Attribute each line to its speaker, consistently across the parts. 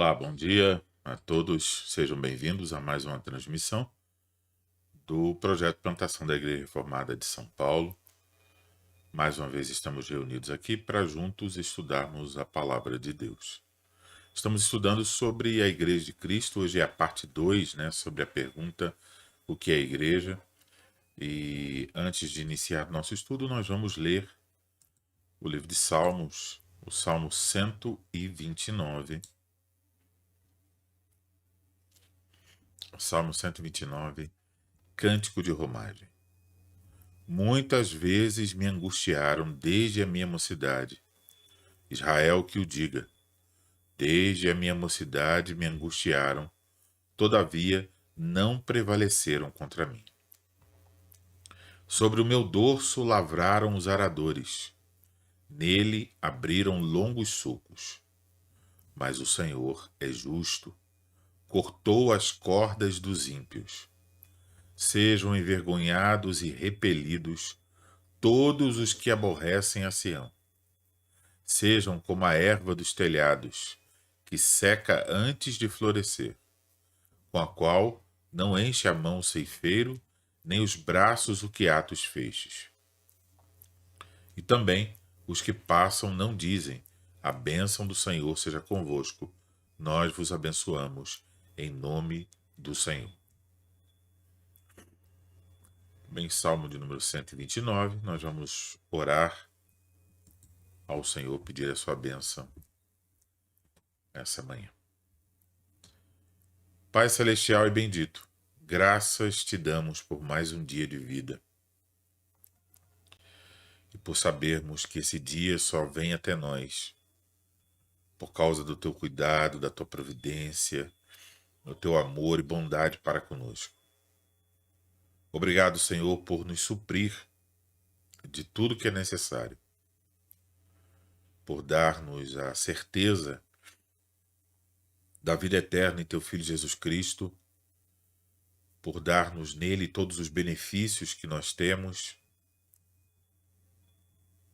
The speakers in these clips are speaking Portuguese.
Speaker 1: Olá, bom dia a todos. Sejam bem-vindos a mais uma transmissão do projeto Plantação da Igreja Reformada de São Paulo. Mais uma vez estamos reunidos aqui para juntos estudarmos a palavra de Deus. Estamos estudando sobre a Igreja de Cristo. Hoje é a parte 2, né, sobre a pergunta o que é a igreja. E antes de iniciar nosso estudo, nós vamos ler o livro de Salmos, o Salmo 129. Salmo 129, Cântico de Romagem. Muitas vezes me angustiaram desde a minha mocidade. Israel que o diga. Desde a minha mocidade me angustiaram, todavia não prevaleceram contra mim. Sobre o meu dorso lavraram os aradores. Nele abriram longos sulcos. Mas o Senhor é justo, cortou as cordas dos ímpios. Sejam envergonhados e repelidos todos os que aborrecem a Sião. Sejam como a erva dos telhados, que seca antes de florescer, com a qual não enche a mão o ceifeiro, nem os braços o que ata os feixes. E também os que passam não dizem, a bênção do Senhor seja convosco, nós vos abençoamos, em nome do Senhor. Em Salmo de número 129, nós vamos orar ao Senhor, pedir a sua bênção essa manhã. Pai celestial e bendito, graças te damos por mais um dia de vida e por sabermos que esse dia só vem até nós por causa do teu cuidado, da tua providência, do teu amor e bondade para conosco. Obrigado, Senhor, por nos suprir de tudo que é necessário, por dar-nos a certeza da vida eterna em teu Filho Jesus Cristo, por dar-nos nele todos os benefícios que nós temos,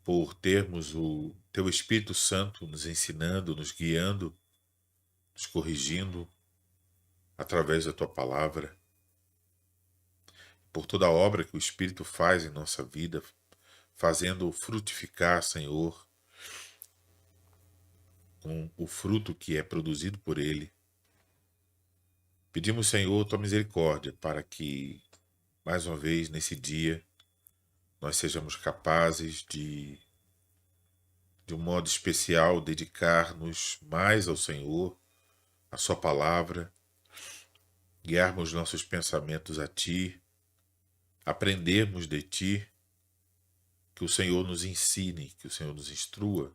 Speaker 1: por termos o teu Espírito Santo nos ensinando, nos guiando, nos corrigindo através da tua palavra, por toda a obra que o Espírito faz em nossa vida, fazendo frutificar, Senhor, com o fruto que é produzido por ele. Pedimos, Senhor, tua misericórdia para que, mais uma vez, nesse dia, nós sejamos capazes de um modo especial, dedicar-nos mais ao Senhor, à sua palavra, guiarmos nossos pensamentos a Ti, aprendermos de Ti, que o Senhor nos ensine, que o Senhor nos instrua,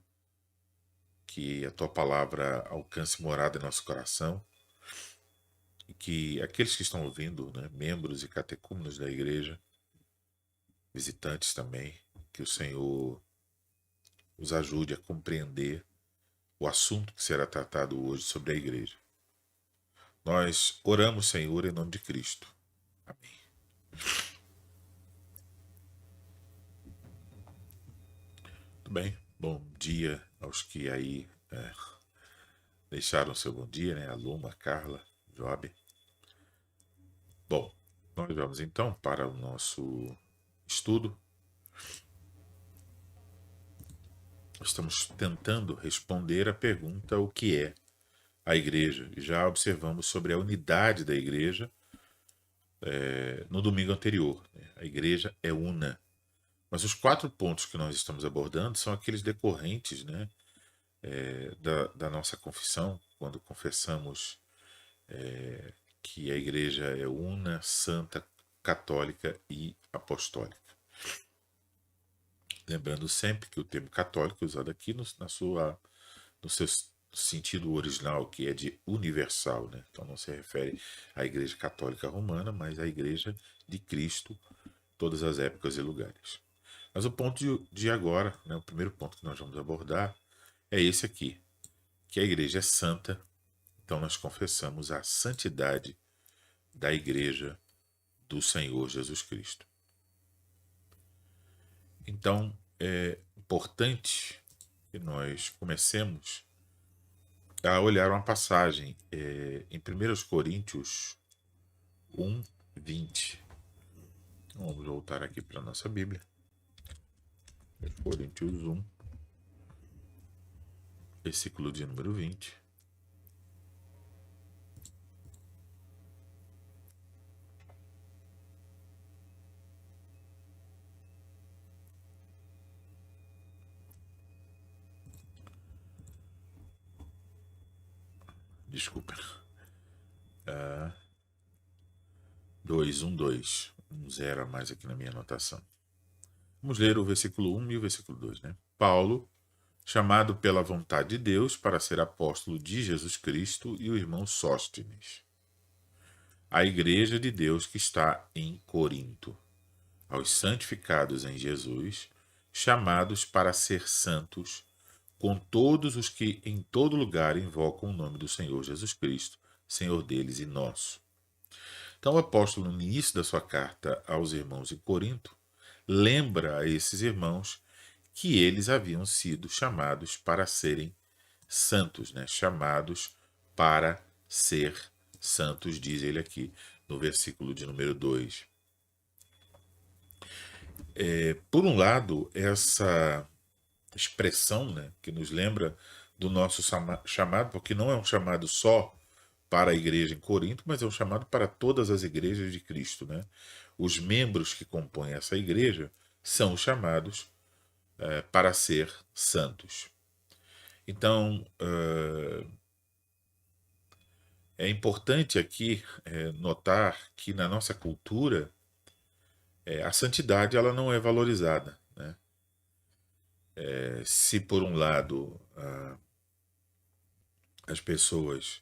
Speaker 1: que a Tua palavra alcance morada em nosso coração e que aqueles que estão ouvindo, né, membros e catecúmenos da igreja, visitantes também, que o Senhor os ajude a compreender o assunto que será tratado hoje sobre a igreja. Nós oramos, Senhor, em nome de Cristo. Amém. Muito bem. Bom dia aos que aí deixaram seu bom dia, né? A Luma, a Carla, Job. Bom, nós vamos então para o nosso estudo. Estamos tentando responder a pergunta o que é a igreja. Já observamos sobre a unidade da igreja no domingo anterior. Né? A igreja é una. Mas os 4 pontos que nós estamos abordando são aqueles decorrentes, né, da nossa confissão, quando confessamos que a igreja é una, santa, católica e apostólica. Lembrando sempre que o termo católico é usado aqui no seu sentido original, que é de universal, né? Então não se refere à Igreja Católica Romana, mas à Igreja de Cristo, todas as épocas e lugares. Mas o ponto de agora, né, o primeiro ponto que nós vamos abordar, é esse aqui, que a igreja é santa, então nós confessamos a santidade da igreja do Senhor Jesus Cristo. Então, é importante que nós comecemos a olhar uma passagem em 1 Coríntios 1:20. Vamos voltar aqui para a nossa Bíblia. 1 Coríntios 1, versículo de número 20. Desculpa. 2, 1, 2. 0 a mais aqui na minha anotação. Vamos ler o versículo 1 e o versículo 2, né? Paulo, chamado pela vontade de Deus para ser apóstolo de Jesus Cristo, e o irmão Sóstenes, a igreja de Deus que está em Corinto, aos santificados em Jesus, chamados para ser santos, com todos os que em todo lugar invocam o nome do Senhor Jesus Cristo, Senhor deles e nosso. Então, o apóstolo, no início da sua carta aos irmãos em Corinto, lembra a esses irmãos que eles haviam sido chamados para serem santos, né? Chamados para ser santos, diz ele aqui no versículo de número 2. Por um lado, essa expressão, né, que nos lembra do nosso chamado, porque não é um chamado só para a igreja em Corinto, mas é um chamado para todas as igrejas de Cristo, né? Os membros que compõem essa igreja são chamados para ser santos. Então, é importante aqui notar que na nossa cultura a santidade ela não é valorizada, né? Se por um lado as pessoas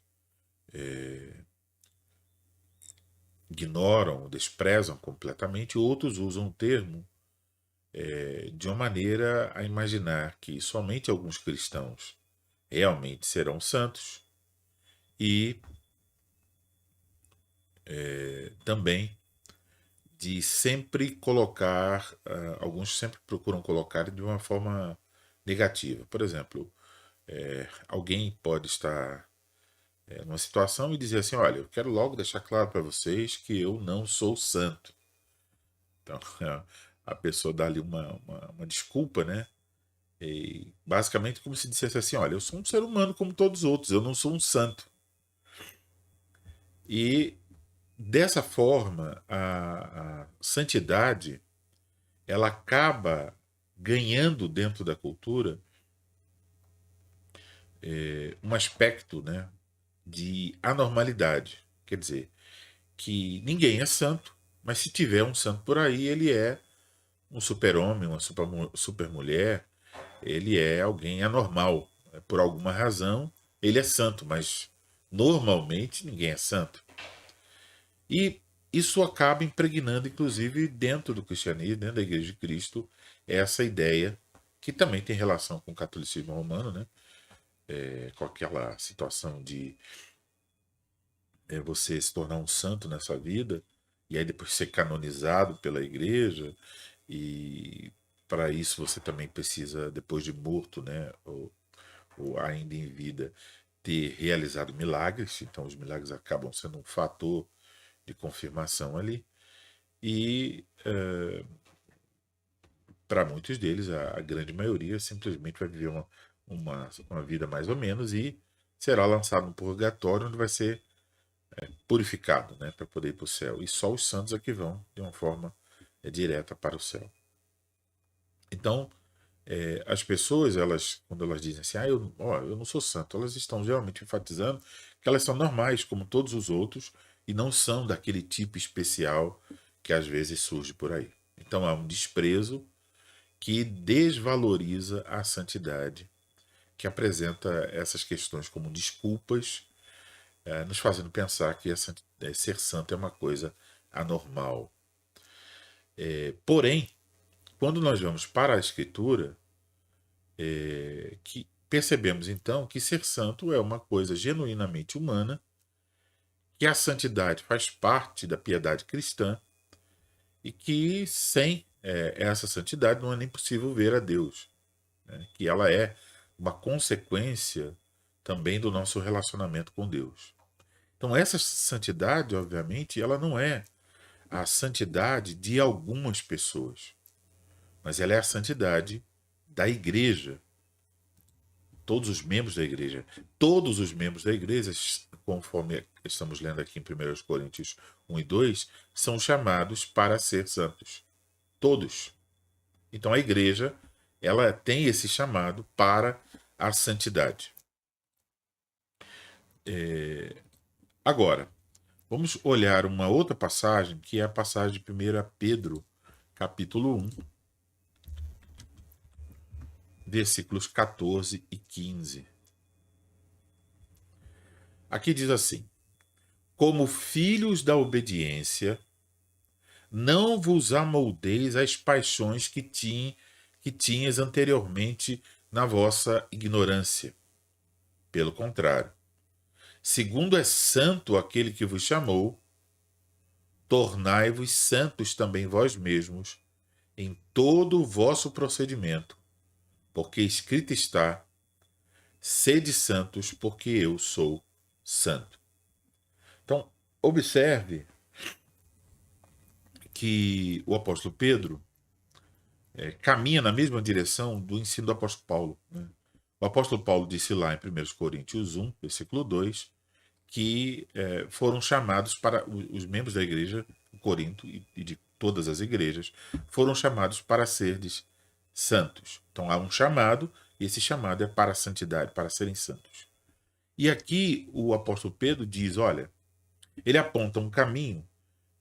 Speaker 1: ignoram, desprezam completamente, outros usam o termo de uma maneira a imaginar que somente alguns cristãos realmente serão santos e também de sempre colocar, alguns sempre procuram colocar de uma forma negativa. Por exemplo, alguém pode estar numa situação e dizer assim: olha, eu quero logo deixar claro para vocês que eu não sou santo. Então, a pessoa dá ali uma desculpa, né? E basicamente como se dissesse assim: olha, eu sou um ser humano como todos os outros, eu não sou um santo. E dessa forma, a santidade ela acaba ganhando dentro da cultura um aspecto, né, de anormalidade. Quer dizer, que ninguém é santo, mas se tiver um santo por aí, ele é um super-homem, uma super-mulher, ele é alguém anormal. Por alguma razão, ele é santo, mas normalmente ninguém é santo. E isso acaba impregnando, inclusive, dentro do cristianismo, dentro da Igreja de Cristo, essa ideia, que também tem relação com o catolicismo romano, né? Com aquela situação de você se tornar um santo nessa vida, e aí depois ser canonizado pela Igreja, e para isso você também precisa, depois de morto, né? Ou ainda em vida, ter realizado milagres, então os milagres acabam sendo um fator de confirmação ali. E para muitos deles, a grande maioria simplesmente vai viver uma vida mais ou menos e será lançado no purgatório, onde vai ser purificado, né, para poder ir para o céu. E só os santos é que vão de uma forma direta para o céu. Então, as pessoas, elas, quando elas dizem assim, eu não sou santo, elas estão geralmente enfatizando que elas são normais, como todos os outros, e não são daquele tipo especial que às vezes surge por aí. Então há um desprezo que desvaloriza a santidade, que apresenta essas questões como desculpas, nos fazendo pensar que ser santo é uma coisa anormal. Porém, quando nós vamos para a Escritura, que percebemos então que ser santo é uma coisa genuinamente humana, que a santidade faz parte da piedade cristã e que sem essa santidade não é nem possível ver a Deus, né? Que ela é uma consequência também do nosso relacionamento com Deus. Então, essa santidade, obviamente, ela não é a santidade de algumas pessoas, mas ela é a santidade da igreja. Todos os membros da igreja. Todos os membros da igreja, conforme estamos lendo aqui em 1 Coríntios 1 e 2, são chamados para ser santos. Todos. Então a igreja, ela tem esse chamado para a santidade. Agora, vamos olhar uma outra passagem, que é a passagem de 1 Pedro, capítulo 1, versículos 14 e 15. Aqui diz assim: como filhos da obediência, não vos amoldeis às paixões que tinhas anteriormente na vossa ignorância. Pelo contrário, segundo é santo aquele que vos chamou, tornai-vos santos também vós mesmos em todo o vosso procedimento, porque escrito está: sede santos, porque eu sou santo. Então, observe que o apóstolo Pedro caminha na mesma direção do ensino do apóstolo Paulo. Né? O apóstolo Paulo disse lá em 1 Coríntios 1, versículo 2, que foram chamados para os membros da igreja de Corinto e de todas as igrejas, foram chamados para serdes santos. Então há um chamado, e esse chamado é para a santidade, para serem santos. E aqui o apóstolo Pedro diz, olha, ele aponta um caminho,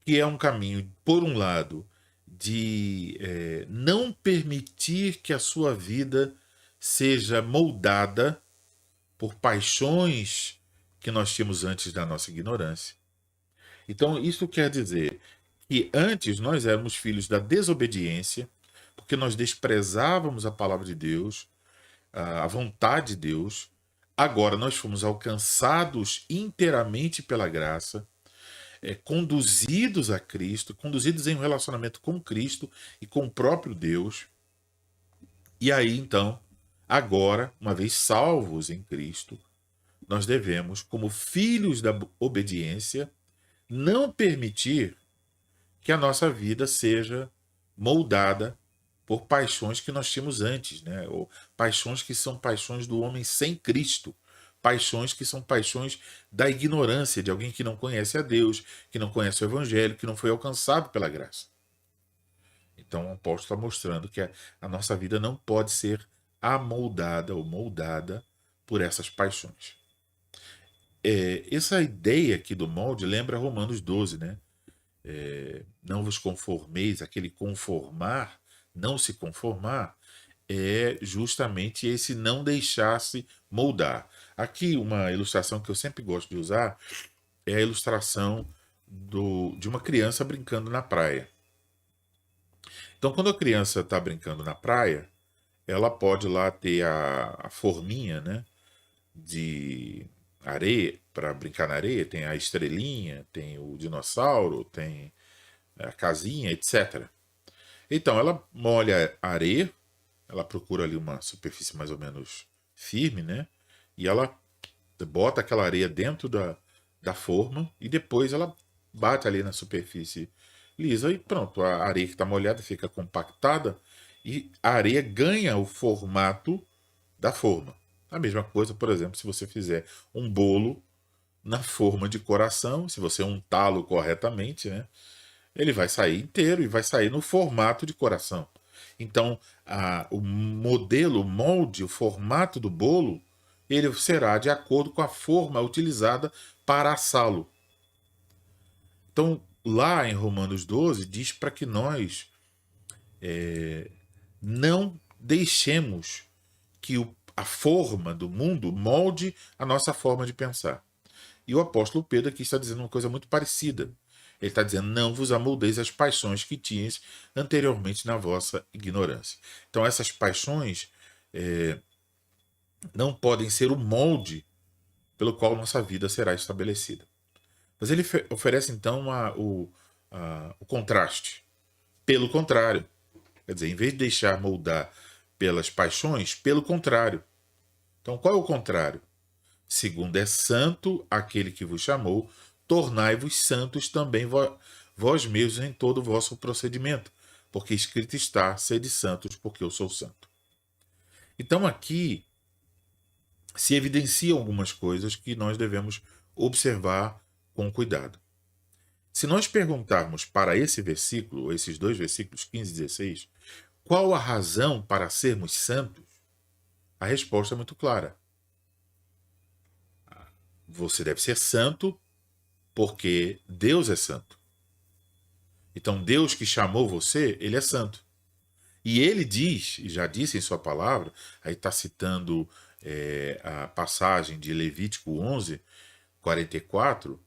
Speaker 1: que é um caminho, por um lado, de não permitir que a sua vida seja moldada por paixões que nós tínhamos antes da nossa ignorância. Então, isso quer dizer que antes nós éramos filhos da desobediência, porque nós desprezávamos a palavra de Deus, a vontade de Deus. Agora nós fomos alcançados inteiramente pela graça, conduzidos a Cristo, conduzidos em um relacionamento com Cristo e com o próprio Deus. E aí, então, agora, uma vez salvos em Cristo, nós devemos, como filhos da obediência, não permitir que a nossa vida seja moldada por paixões que nós tínhamos antes, né? Ou paixões que são paixões do homem sem Cristo, paixões que são paixões da ignorância, de alguém que não conhece a Deus, que não conhece o Evangelho, que não foi alcançado pela graça. Então o apóstolo está mostrando que a nossa vida não pode ser amoldada ou moldada por essas paixões. Essa ideia aqui do molde lembra Romanos 12, né? Não vos conformeis, aquele conformar, não se conformar, é justamente esse não deixar-se moldar. Aqui uma ilustração que eu sempre gosto de usar é a ilustração de uma criança brincando na praia. Então, quando a criança está brincando na praia, ela pode lá ter a forminha, né, de areia, para brincar na areia, tem a estrelinha, tem o dinossauro, tem a casinha, etc. Então, ela molha a areia, ela procura ali uma superfície mais ou menos firme, né? E ela bota aquela areia dentro da forma e depois ela bate ali na superfície lisa e pronto, a areia que está molhada fica compactada e a areia ganha o formato da forma. A mesma coisa, por exemplo, se você fizer um bolo na forma de coração, se você untá-lo corretamente, né? Ele vai sair inteiro e vai sair no formato de coração. Então, o modelo, o molde, o formato do bolo, ele será de acordo com a forma utilizada para assá-lo. Então, lá em Romanos 12, diz para que nós não deixemos que a forma do mundo molde a nossa forma de pensar. E o apóstolo Pedro aqui está dizendo uma coisa muito parecida. Ele está dizendo, não vos amoldeis as paixões que tinhas anteriormente na vossa ignorância. Então essas paixões não podem ser o molde pelo qual nossa vida será estabelecida. Mas ele oferece então o contraste. Pelo contrário. Quer dizer, em vez de deixar moldar pelas paixões, pelo contrário. Então qual é o contrário? Segundo é santo aquele que vos chamou, tornai-vos santos também vós mesmos em todo o vosso procedimento, porque escrito está, sede santos, porque eu sou santo. Então aqui se evidenciam algumas coisas que nós devemos observar com cuidado. Se nós perguntarmos para esse versículo, esses dois versículos 15 e 16, qual a razão para sermos santos? A resposta é muito clara. Você deve ser santo porque Deus é santo. Então, Deus que chamou você, ele é santo. E ele diz, e já disse em sua palavra, aí está citando a passagem de Levítico 11, 44,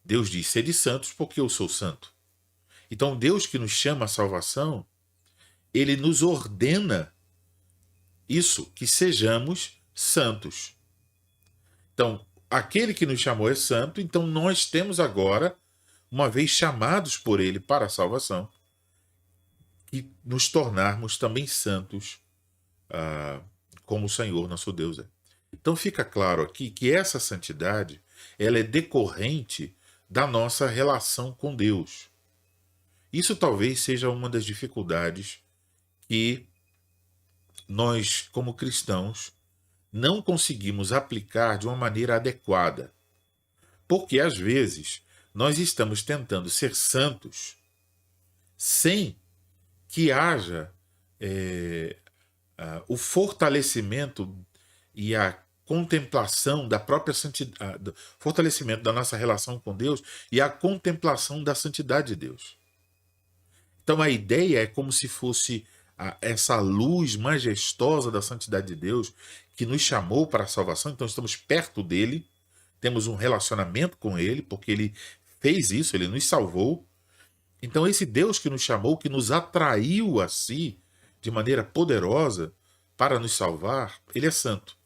Speaker 1: Deus diz, sede santos porque eu sou santo. Então, Deus que nos chama à salvação, ele nos ordena isso, que sejamos santos. Então, aquele que nos chamou é santo, então nós temos agora, uma vez chamados por ele para a salvação, que nos tornarmos também santos, como o Senhor nosso Deus é. Então fica claro aqui que essa santidade ela é decorrente da nossa relação com Deus. Isso talvez seja uma das dificuldades que nós, como cristãos, não conseguimos aplicar de uma maneira adequada. Porque, às vezes, nós estamos tentando ser santos sem que haja o fortalecimento e a contemplação da própria santidade, fortalecimento da nossa relação com Deus e a contemplação da santidade de Deus. Então a ideia é como se fosse essa luz majestosa da santidade de Deus que nos chamou para a salvação, então estamos perto dele, temos um relacionamento com ele, porque ele fez isso, ele nos salvou. Então esse Deus que nos chamou, que nos atraiu a si de maneira poderosa para nos salvar, ele é santo.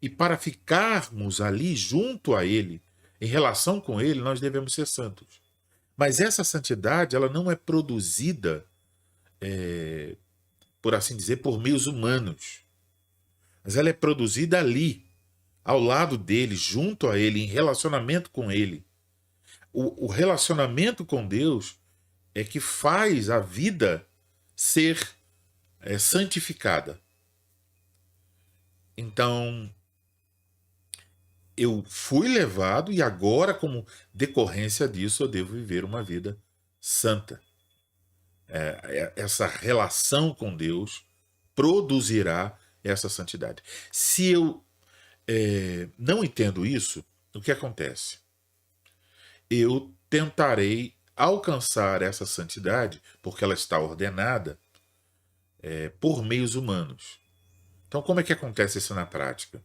Speaker 1: E para ficarmos ali junto a ele, em relação com ele, nós devemos ser santos. Mas essa santidade, ela não é produzida, por assim dizer, por meios humanos. Mas ela é produzida ali, ao lado dele, junto a ele, em relacionamento com ele. O relacionamento com Deus é que faz a vida ser santificada. Então, eu fui levado e agora, como decorrência disso, eu devo viver uma vida santa. Essa relação com Deus produzirá essa santidade. Se eu não entendo isso, o que acontece? Eu tentarei alcançar essa santidade, porque ela está ordenada, por meios humanos. Então, como é que acontece isso na prática?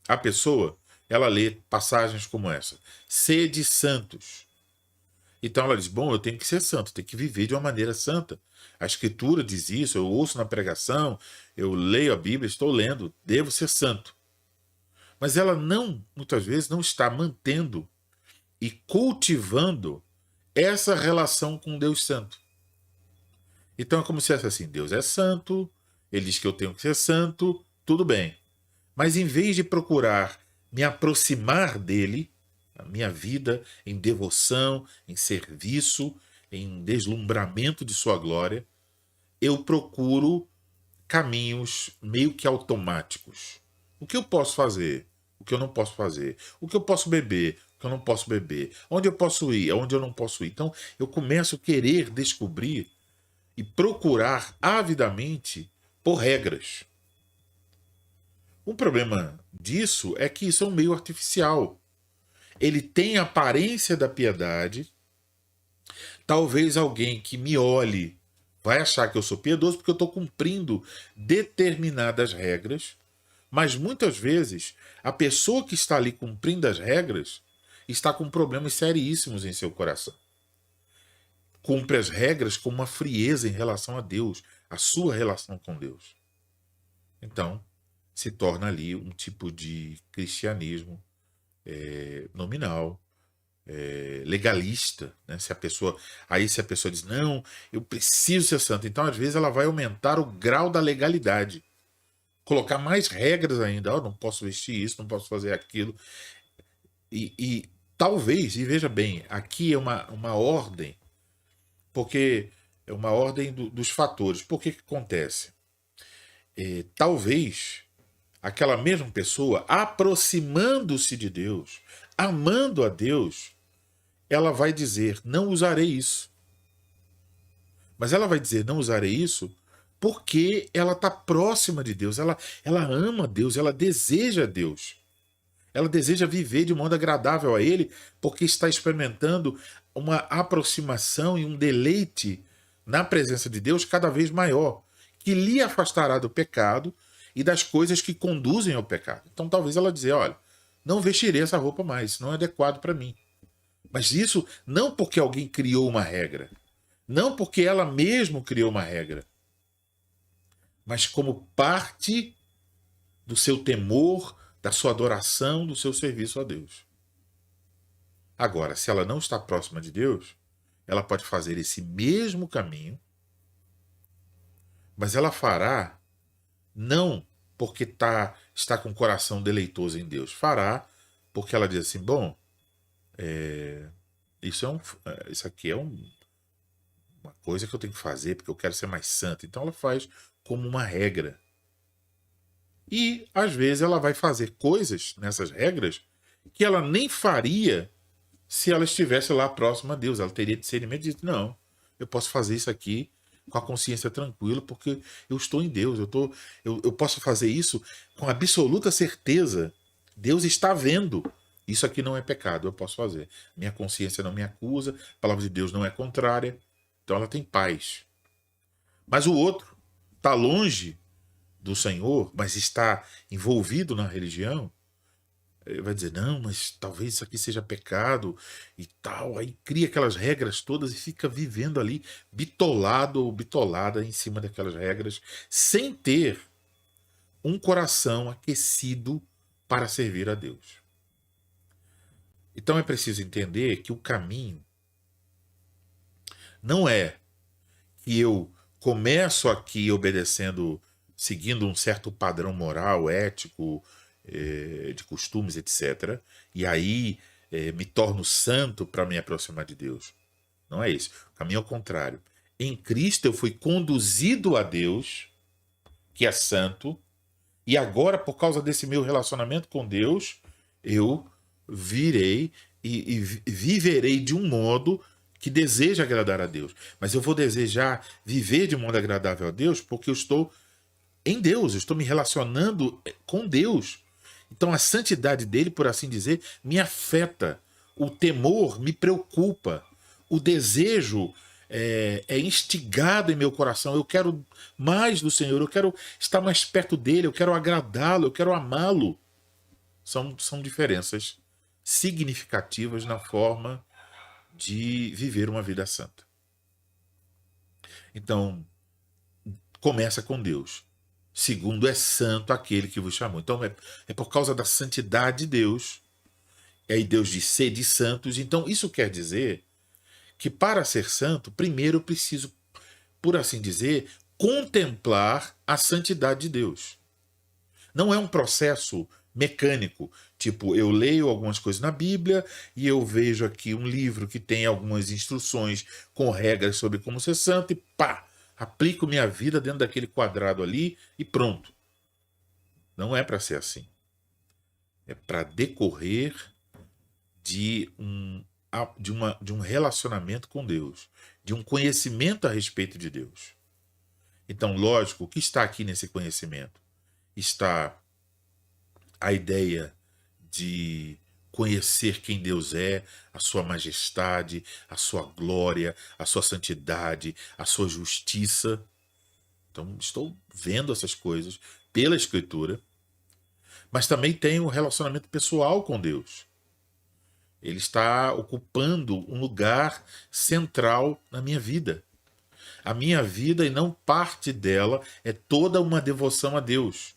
Speaker 1: A pessoa, ela lê passagens como essa: sede santos. Então ela diz, bom, eu tenho que ser santo, tenho que viver de uma maneira santa. A Escritura diz isso, eu ouço na pregação, eu leio a Bíblia, estou lendo, devo ser santo. Mas ela muitas vezes, não está mantendo e cultivando essa relação com Deus Santo. Então é como se fosse assim, Deus é santo, ele diz que eu tenho que ser santo, tudo bem. Mas em vez de procurar me aproximar dele, a minha vida em devoção, em serviço, em deslumbramento de sua glória, eu procuro caminhos meio que automáticos. O que eu posso fazer? O que eu não posso fazer? O que eu posso beber? O que eu não posso beber? Onde eu posso ir? Onde eu não posso ir? Então, eu começo a querer descobrir e procurar avidamente por regras. O problema disso é que isso é um meio artificial. Ele tem a aparência da piedade. Talvez alguém que me olhe vai achar que eu sou piedoso porque eu estou cumprindo determinadas regras, mas muitas vezes a pessoa que está ali cumprindo as regras está com problemas seríssimos em seu coração. Cumpre as regras com uma frieza em relação a Deus, a sua relação com Deus. Então, se torna ali um tipo de cristianismo nominal, legalista, né? Se a pessoa diz, não, eu preciso ser santo, então às vezes ela vai aumentar o grau da legalidade. colocar mais regras ainda. Não posso vestir isso, não posso fazer aquilo. E talvez, e veja bem, aqui é uma ordem, porque é uma ordem dos fatores. Por que acontece? Talvez aquela mesma pessoa, aproximando-se de Deus, amando a Deus, ela vai dizer: não usarei isso. Mas ela vai dizer: não usarei isso porque ela está próxima de Deus, ela ama Deus, ela deseja Deus. Ela deseja viver de modo agradável a Ele, porque está experimentando uma aproximação e um deleite na presença de Deus cada vez maior, que lhe afastará do pecado e das coisas que conduzem ao pecado. Então talvez ela dizer: olha, não vestirei essa roupa mais, não é adequado para mim. Mas isso não porque alguém criou uma regra, não porque ela mesma criou uma regra, mas como parte do seu temor, da sua adoração, do seu serviço a Deus. Agora, se ela não está próxima de Deus, ela pode fazer esse mesmo caminho, mas ela fará não porque está com o coração deleitoso em Deus, fará porque ela diz assim: bom, isso aqui é uma coisa que eu tenho que fazer porque eu quero ser mais santo. Então ela faz como uma regra. E, às vezes, ela vai fazer coisas nessas regras que ela nem faria se ela estivesse lá próxima a Deus. Ela teria discernimento de dizer: não, eu posso fazer isso aqui com a consciência tranquila porque eu estou em Deus. Eu posso fazer isso com absoluta certeza. Deus está vendo. Isso aqui não é pecado, eu posso fazer. Minha consciência não me acusa, a palavra de Deus não é contrária. Então ela tem paz. Mas o outro está longe do Senhor, mas está envolvido na religião, ele vai dizer: não, mas talvez isso aqui seja pecado e tal. Aí cria aquelas regras todas e fica vivendo ali bitolado ou bitolada em cima daquelas regras, sem ter um coração aquecido para servir a Deus. Então é preciso entender que o caminho não é que eu começo aqui obedecendo, seguindo um certo padrão moral, ético, de costumes, etc. E aí me torno santo para me aproximar de Deus. Não é isso. O caminho é o contrário. Em Cristo eu fui conduzido a Deus, que é santo, e agora, por causa desse meu relacionamento com Deus, eu virei e viverei de um modo que deseja agradar a Deus. Mas eu vou desejar viver de modo agradável a Deus porque eu estou em Deus, eu estou me relacionando com Deus. Então a santidade dele, por assim dizer, me afeta. O temor me preocupa. O desejo é instigado em meu coração. Eu quero mais do Senhor, eu quero estar mais perto dele, eu quero agradá-lo, eu quero amá-lo. São diferenças significativas na forma de viver uma vida santa. Então, começa com Deus. Segundo, é santo aquele que vos chamou. Então, é por causa da santidade de Deus. E aí Deus diz: sede santos. Então, isso quer dizer que para ser santo, primeiro eu preciso, por assim dizer, contemplar a santidade de Deus. Não é um processo mecânico, tipo, eu leio algumas coisas na Bíblia e eu vejo aqui um livro que tem algumas instruções com regras sobre como ser santo e pá, aplico minha vida dentro daquele quadrado ali e pronto. Não é para ser assim. É para decorrer de um relacionamento com Deus, de um conhecimento a respeito de Deus. Então, lógico, o que está aqui nesse conhecimento? Está a ideia de conhecer quem Deus é, a sua majestade, a sua glória, a sua santidade, a sua justiça. Então, estou vendo essas coisas pela Escritura, mas também tenho um relacionamento pessoal com Deus. Ele está ocupando um lugar central na minha vida. A minha vida, e não parte dela, é toda uma devoção a Deus.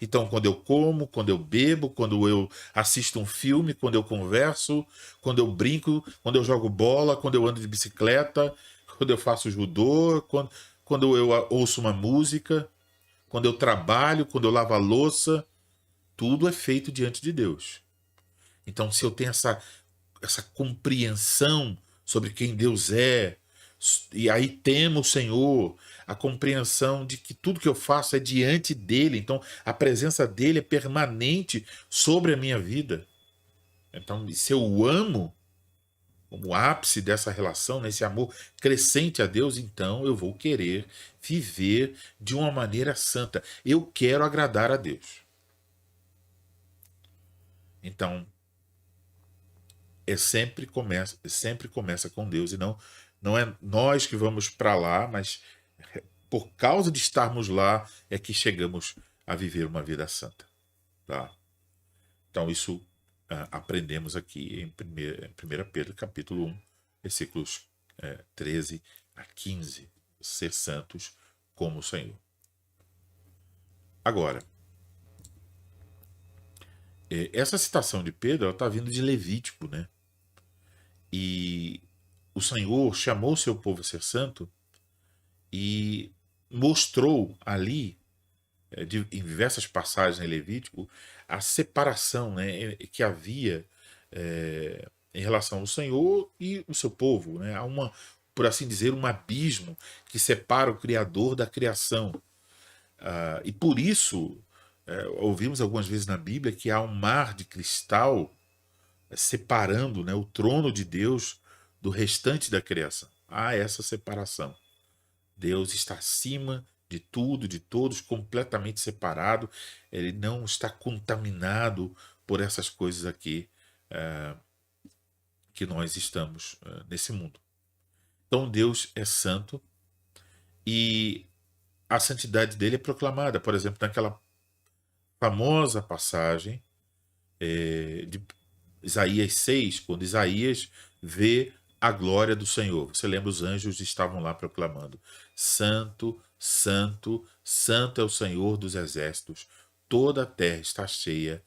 Speaker 1: Então, quando eu como, quando eu bebo, quando eu assisto um filme, quando eu converso, quando eu brinco, quando eu jogo bola, quando eu ando de bicicleta, quando eu faço judô, quando eu ouço uma música, quando eu trabalho, quando eu lavo a louça, tudo é feito diante de Deus. Então, se eu tenho essa compreensão sobre quem Deus é, e aí temo o Senhor, a compreensão de que tudo que eu faço é diante dele, então a presença dele é permanente sobre a minha vida. Então, se eu o amo, como ápice dessa relação, nesse amor crescente a Deus, então eu vou querer viver de uma maneira santa. Eu quero agradar a Deus. Então, sempre começa com Deus, e não é nós que vamos para lá, mas por causa de estarmos lá é que chegamos a viver uma vida santa, tá? Então isso aprendemos aqui em 1 Pedro capítulo 1, versículos 13 a 15, ser santos como o Senhor. Agora, essa citação de Pedro está vindo de Levítico, né? E o Senhor chamou o seu povo a ser santo e mostrou ali, em diversas passagens em Levítico, a separação, né, que havia em relação ao Senhor e o seu povo. Né? Há por assim dizer, um abismo que separa o Criador da criação. E por isso, ouvimos algumas vezes na Bíblia que há um mar de cristal separando, né, o trono de Deus do restante da criação. Há essa separação. Deus está acima de tudo, de todos, completamente separado. Ele não está contaminado por essas coisas aqui que nós estamos nesse mundo. Então Deus é santo e a santidade dele é proclamada. Por exemplo, naquela famosa passagem de Isaías 6, quando Isaías vê a glória do Senhor. Você lembra, os anjos estavam lá proclamando: Santo, Santo, Santo é o Senhor dos exércitos. Toda a terra está cheia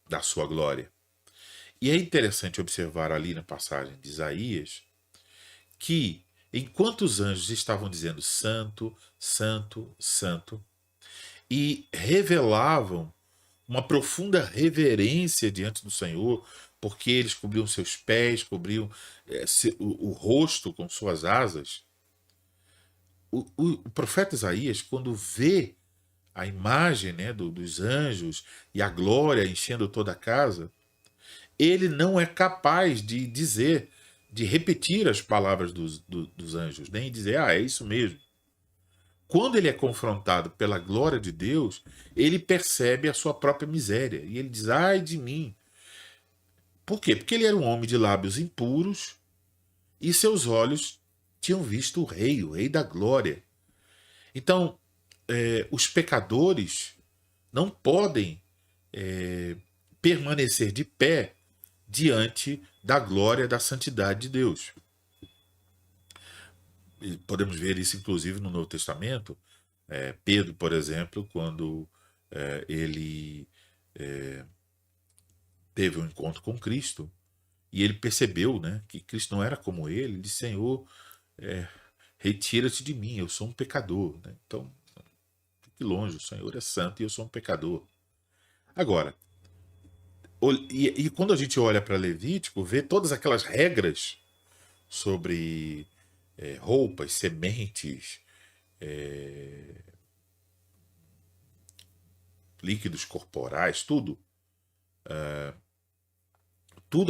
Speaker 1: da sua glória. E é interessante observar ali na passagem de Isaías que, enquanto os anjos estavam dizendo Santo, Santo, Santo, e revelavam uma profunda reverência diante do Senhor, porque eles cobriam seus pés, cobriam o rosto com suas asas. O profeta Isaías, quando vê a imagem, né, dos anjos e a glória enchendo toda a casa, ele não é capaz de dizer, de repetir as palavras dos anjos, nem dizer, é isso mesmo. Quando ele é confrontado pela glória de Deus, ele percebe a sua própria miséria. E ele diz, ai de mim. Por quê? Porque ele era um homem de lábios impuros e seus olhos tinham visto o rei da glória. Então, os pecadores não podem permanecer de pé diante da glória, da santidade de Deus. E podemos ver isso, inclusive, no Novo Testamento. Pedro, por exemplo, quando ele teve um encontro com Cristo, e ele percebeu, né, que Cristo não era como ele disse, Senhor, retira-te de mim, eu sou um pecador. Né? Então, fique longe, o Senhor é santo e eu sou um pecador. Agora, e quando a gente olha para Levítico, vê todas aquelas regras sobre roupas, sementes, líquidos corporais, tudo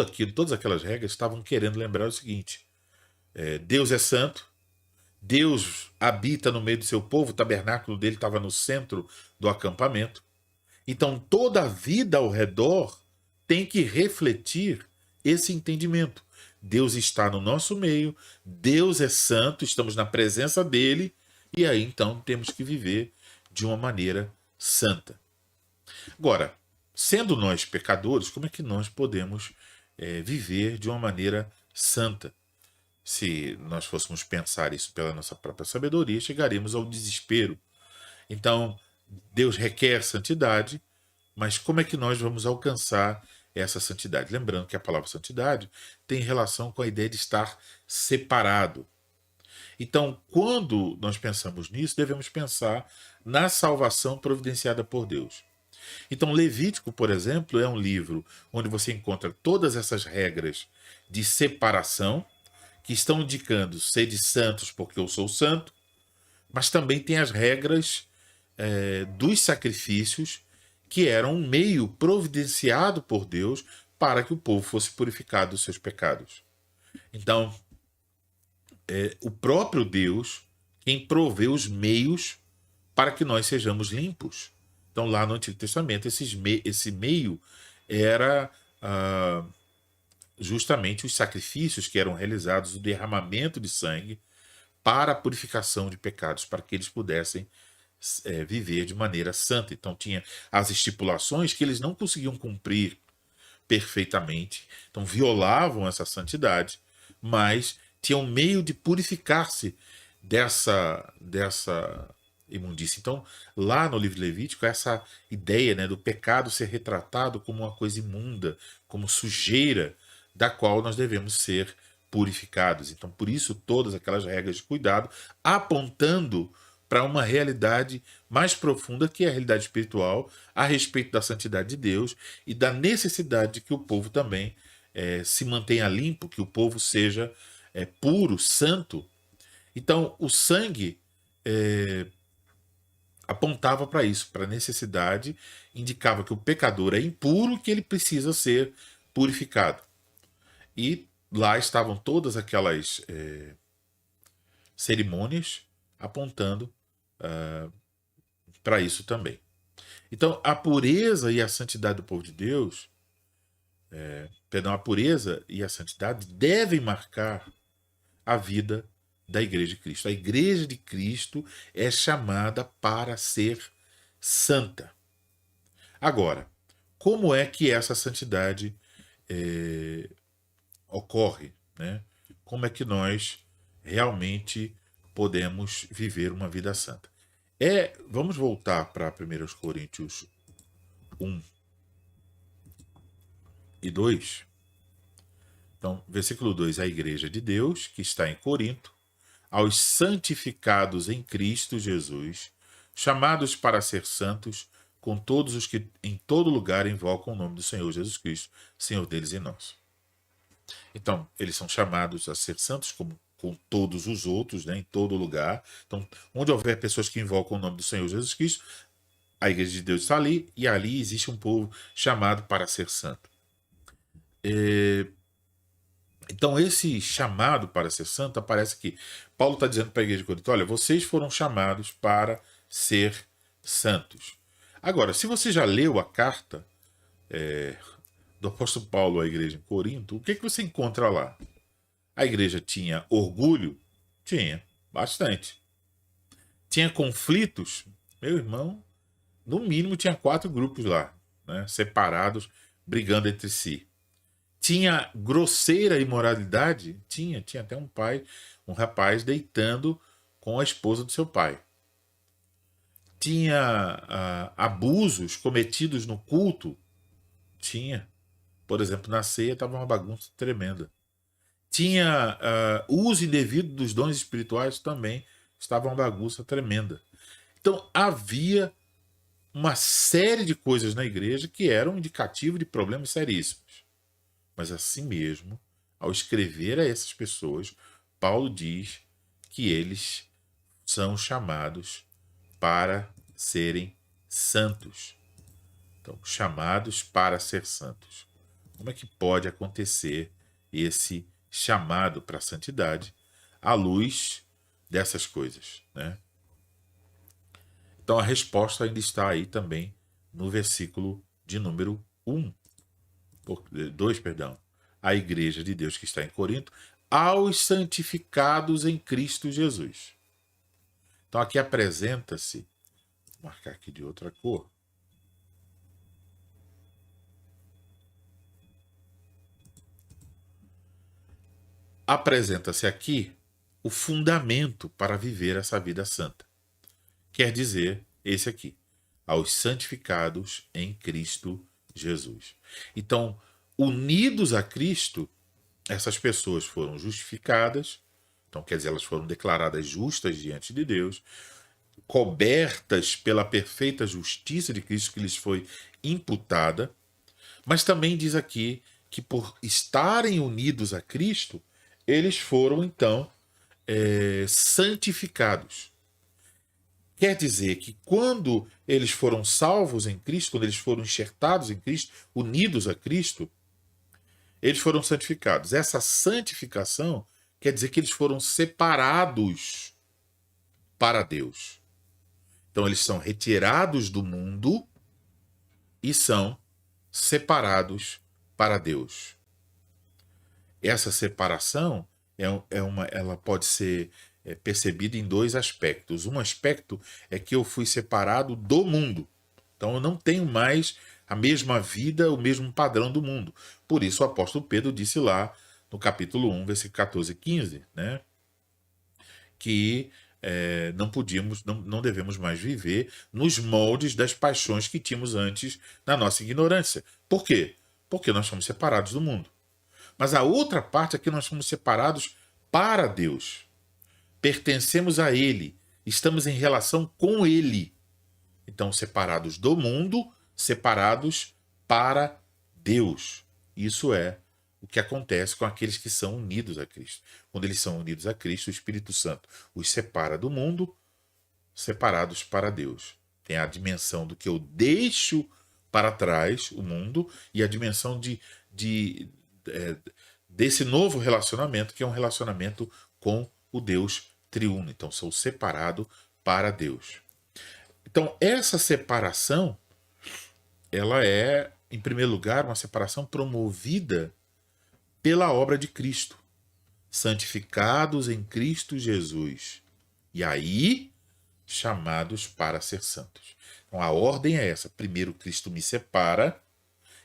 Speaker 1: aquilo, todas aquelas regras estavam querendo lembrar o seguinte: Deus é santo, Deus habita no meio do seu povo, o tabernáculo dele estava no centro do acampamento. Então toda a vida ao redor tem que refletir esse entendimento. Deus está no nosso meio, Deus é santo, estamos na presença dele, e aí então temos que viver de uma maneira santa. Agora, sendo nós pecadores, como é que nós podemos viver de uma maneira santa? Se nós fôssemos pensar isso pela nossa própria sabedoria, chegaríamos ao desespero. Então, Deus requer santidade, mas como é que nós vamos alcançar essa santidade? Lembrando que a palavra santidade tem relação com a ideia de estar separado. Então, quando nós pensamos nisso, devemos pensar na salvação providenciada por Deus. Então, Levítico, por exemplo, é um livro onde você encontra todas essas regras de separação, que estão indicando sede santos porque eu sou santo, mas também tem as regras dos sacrifícios, que eram um meio providenciado por Deus para que o povo fosse purificado dos seus pecados. Então, o próprio Deus quem provê os meios para que nós sejamos limpos. Então, lá no Antigo Testamento, esse meio era justamente os sacrifícios que eram realizados, o derramamento de sangue para a purificação de pecados, para que eles pudessem viver de maneira santa. Então, tinha as estipulações que eles não conseguiam cumprir perfeitamente, então violavam essa santidade, mas tinham um meio de purificar-se dessa imundícia. Então, lá no livro de Levítico, essa ideia, né, do pecado ser retratado como uma coisa imunda, como sujeira, da qual nós devemos ser purificados. Então, por isso, todas aquelas regras de cuidado, apontando para uma realidade mais profunda, que é a realidade espiritual, a respeito da santidade de Deus e da necessidade de que o povo também se mantenha limpo, que o povo seja puro, santo. Então, o sangue apontava para isso, para a necessidade, indicava que o pecador é impuro e que ele precisa ser purificado. E lá estavam todas aquelas cerimônias apontando para isso também. Então, a pureza e a santidade do povo de Deus, a pureza e a santidade devem marcar a vida da Igreja de Cristo. A Igreja de Cristo é chamada para ser santa. Agora, como é que essa santidade ocorre, né? Como é que nós realmente podemos viver uma vida santa? Vamos voltar para 1 Coríntios 1 e 2. Então, versículo 2, a igreja de Deus, que está em Corinto, aos santificados em Cristo Jesus, chamados para ser santos, com todos os que em todo lugar invocam o nome do Senhor Jesus Cristo, Senhor deles e nosso. Então, eles são chamados a ser santos como com todos os outros, né, em todo lugar. Então, onde houver pessoas que invocam o nome do Senhor Jesus Cristo, a igreja de Deus está ali, e ali existe um povo chamado para ser santo. Então, esse chamado para ser santo, parece que Paulo está dizendo para a igreja de Corinto: olha, vocês foram chamados para ser santos. Agora, se você já leu a carta do apóstolo Paulo à igreja em Corinto, o que você encontra lá? A igreja tinha orgulho? Tinha, bastante. Tinha conflitos? Meu irmão, no mínimo tinha 4 grupos lá, né, separados, brigando entre si. Tinha grosseira imoralidade? Tinha até um rapaz deitando com a esposa do seu pai. Tinha abusos cometidos no culto? Tinha. Por exemplo, na ceia estava uma bagunça tremenda. Tinha uso indevido dos dons espirituais? Também estava uma bagunça tremenda. Então havia uma série de coisas na igreja que eram indicativo de problemas seríssimos. Mas assim mesmo, ao escrever a essas pessoas, Paulo diz que eles são chamados para serem santos. Então, chamados para ser santos. Como é que pode acontecer esse chamado para a santidade à luz dessas coisas, né? Então, a resposta ainda está aí também no versículo de número 2, a igreja de Deus que está em Corinto, aos santificados em Cristo Jesus. Então aqui apresenta-se, vou marcar aqui de outra cor, apresenta-se aqui o fundamento para viver essa vida santa. Quer dizer, esse aqui, aos santificados em Cristo Jesus. Então, unidos a Cristo, essas pessoas foram justificadas, Então, quer dizer, elas foram declaradas justas diante de Deus, cobertas pela perfeita justiça de Cristo que lhes foi imputada, mas também diz aqui que por estarem unidos a Cristo, eles foram então santificados. Quer dizer que quando eles foram salvos em Cristo, quando eles foram enxertados em Cristo, unidos a Cristo, eles foram santificados. Essa santificação quer dizer que eles foram separados para Deus. Então eles são retirados do mundo e são separados para Deus. Essa separação ela pode ser percebida em dois aspectos. Um aspecto é que eu fui separado do mundo. Então eu não tenho mais a mesma vida, o mesmo padrão do mundo. Por isso o apóstolo Pedro disse lá no capítulo 1, versículo 14 e 15, né, que não devemos mais viver nos moldes das paixões que tínhamos antes na nossa ignorância. Por quê? Porque nós somos separados do mundo. Mas a outra parte é que nós somos separados para Deus. Pertencemos a Ele. Estamos em relação com Ele. Então, separados do mundo, separados para Deus. Isso é o que acontece com aqueles que são unidos a Cristo. Quando eles são unidos a Cristo, o Espírito Santo os separa do mundo, separados para Deus. Tem a dimensão do que eu deixo para trás, o mundo, e a dimensão desse novo relacionamento, que é um relacionamento com o Deus triuno. Então, sou separado para Deus. Então, essa separação, ela é, em primeiro lugar, uma separação promovida pela obra de Cristo. Santificados em Cristo Jesus. E aí, chamados para ser santos. Então, a ordem é essa. Primeiro, Cristo me separa.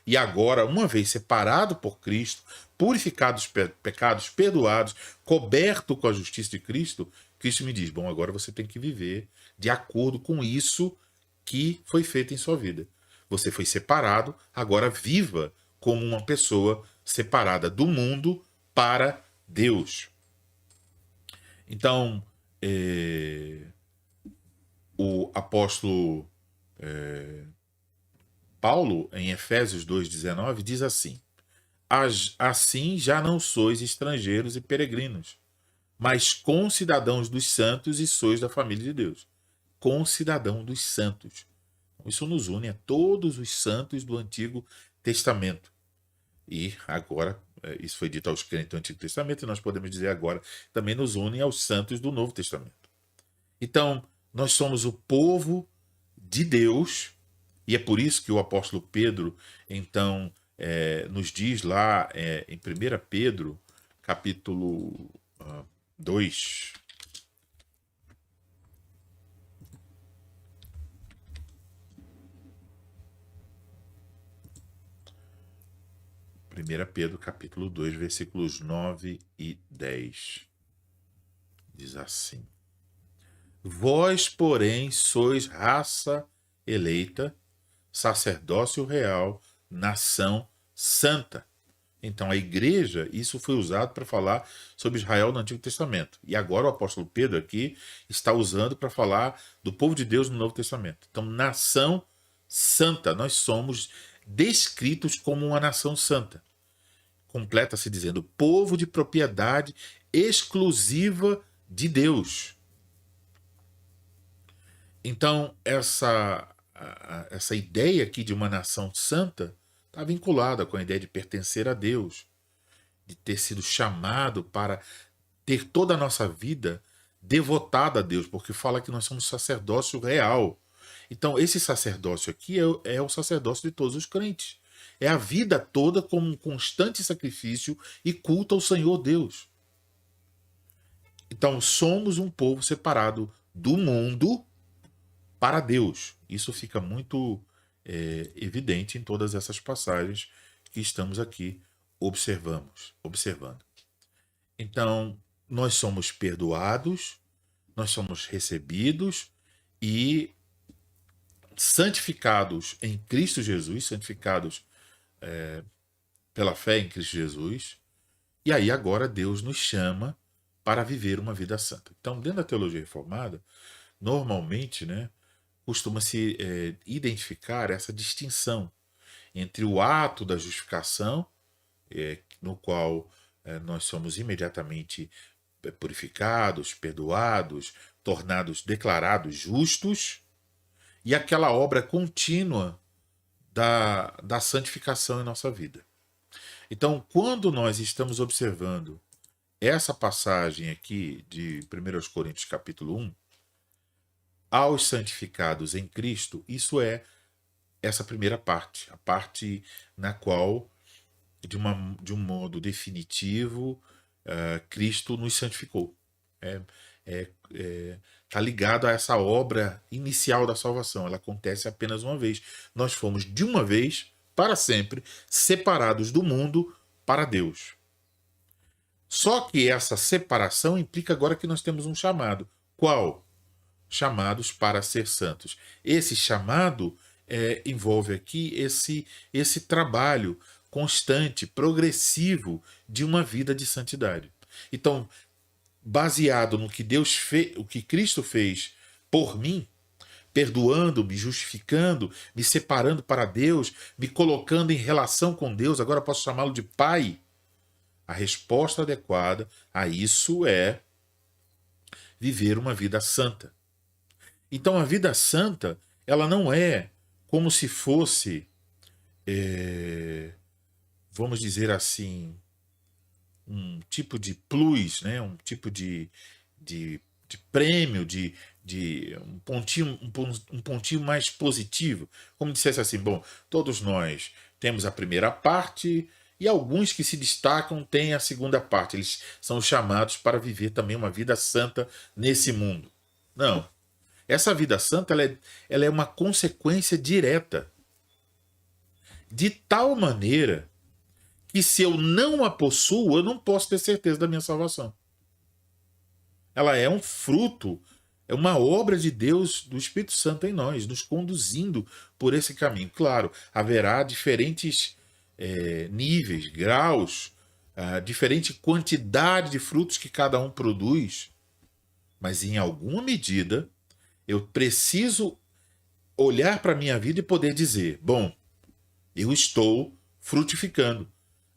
Speaker 1: E agora, uma vez separado por Cristo, purificados pecados, perdoados, coberto com a justiça de Cristo, Cristo me diz, bom, agora você tem que viver de acordo com isso que foi feito em sua vida. Você foi separado, agora viva como uma pessoa separada do mundo para Deus. Então, o apóstolo Paulo, em Efésios 2,19, diz assim: assim já não sois estrangeiros e peregrinos, mas concidadãos dos santos e sois da família de Deus. Concidadão dos santos. Isso nos une a todos os santos do Antigo Testamento. E agora, isso foi dito aos crentes do Antigo Testamento, e nós podemos dizer agora, também nos une aos santos do Novo Testamento. Então, nós somos o povo de Deus, e é por isso que o apóstolo Pedro, então, nos diz lá em 1 Pedro, capítulo 2, Pedro, capítulo 2, versículos 9 e 10. Diz assim: Vós, porém, sois raça eleita, sacerdócio real, nação santa. Então, a igreja, isso foi usado para falar sobre Israel no Antigo Testamento. E agora o apóstolo Pedro aqui está usando para falar do povo de Deus no Novo Testamento. Então, nação santa. Nós somos descritos como uma nação santa. Completa-se dizendo povo de propriedade exclusiva de Deus. Então, essa ideia aqui de uma nação santa está vinculada com a ideia de pertencer a Deus, de ter sido chamado para ter toda a nossa vida devotada a Deus, porque fala que nós somos sacerdócio real. Então, esse sacerdócio aqui é o sacerdócio de todos os crentes. É a vida toda como um constante sacrifício e culto ao Senhor Deus. Então, somos um povo separado do mundo para Deus. Isso fica muito evidente em todas essas passagens que estamos aqui observando. Então, nós somos perdoados, nós somos recebidos e santificados em Cristo Jesus, santificados pela fé em Cristo Jesus. E aí agora Deus nos chama para viver uma vida santa. Então, dentro da teologia reformada, normalmente, né, costuma-se identificar essa distinção entre o ato da justificação, no qual nós somos imediatamente purificados, perdoados, tornados, declarados justos, e aquela obra contínua da santificação em nossa vida. Então, quando nós estamos observando essa passagem aqui de 1 Coríntios capítulo 1, aos santificados em Cristo, isso é essa primeira parte, a parte na qual, de um modo definitivo, Cristo nos santificou. Está ligado a essa obra inicial da salvação. Ela acontece apenas uma vez. Nós fomos, de uma vez, para sempre, separados do mundo para Deus. Só que essa separação implica agora que nós temos um chamado. Qual? Chamados para ser santos. Esse chamado envolve aqui esse trabalho constante, progressivo de uma vida de santidade. Então, baseado no que Deus fez, o que Cristo fez por mim, perdoando-me, justificando, me separando para Deus, me colocando em relação com Deus, agora posso chamá-lo de Pai. A resposta adequada a isso é viver uma vida santa. Então, a vida santa, ela não é como se fosse, vamos dizer assim, um tipo de plus, né? Um tipo de prêmio, um pontinho mais positivo. Como dissesse assim, bom, todos nós temos a primeira parte e alguns que se destacam têm a segunda parte. Eles são chamados para viver também uma vida santa nesse mundo. Não. Essa vida santa ela é uma consequência direta. De tal maneira que se eu não a possuo, eu não posso ter certeza da minha salvação. Ela é um fruto, é uma obra de Deus, do Espírito Santo em nós, nos conduzindo por esse caminho. Claro, haverá diferentes níveis, graus, diferente quantidade de frutos que cada um produz, mas em alguma medida eu preciso olhar para a minha vida e poder dizer, bom, eu estou frutificando.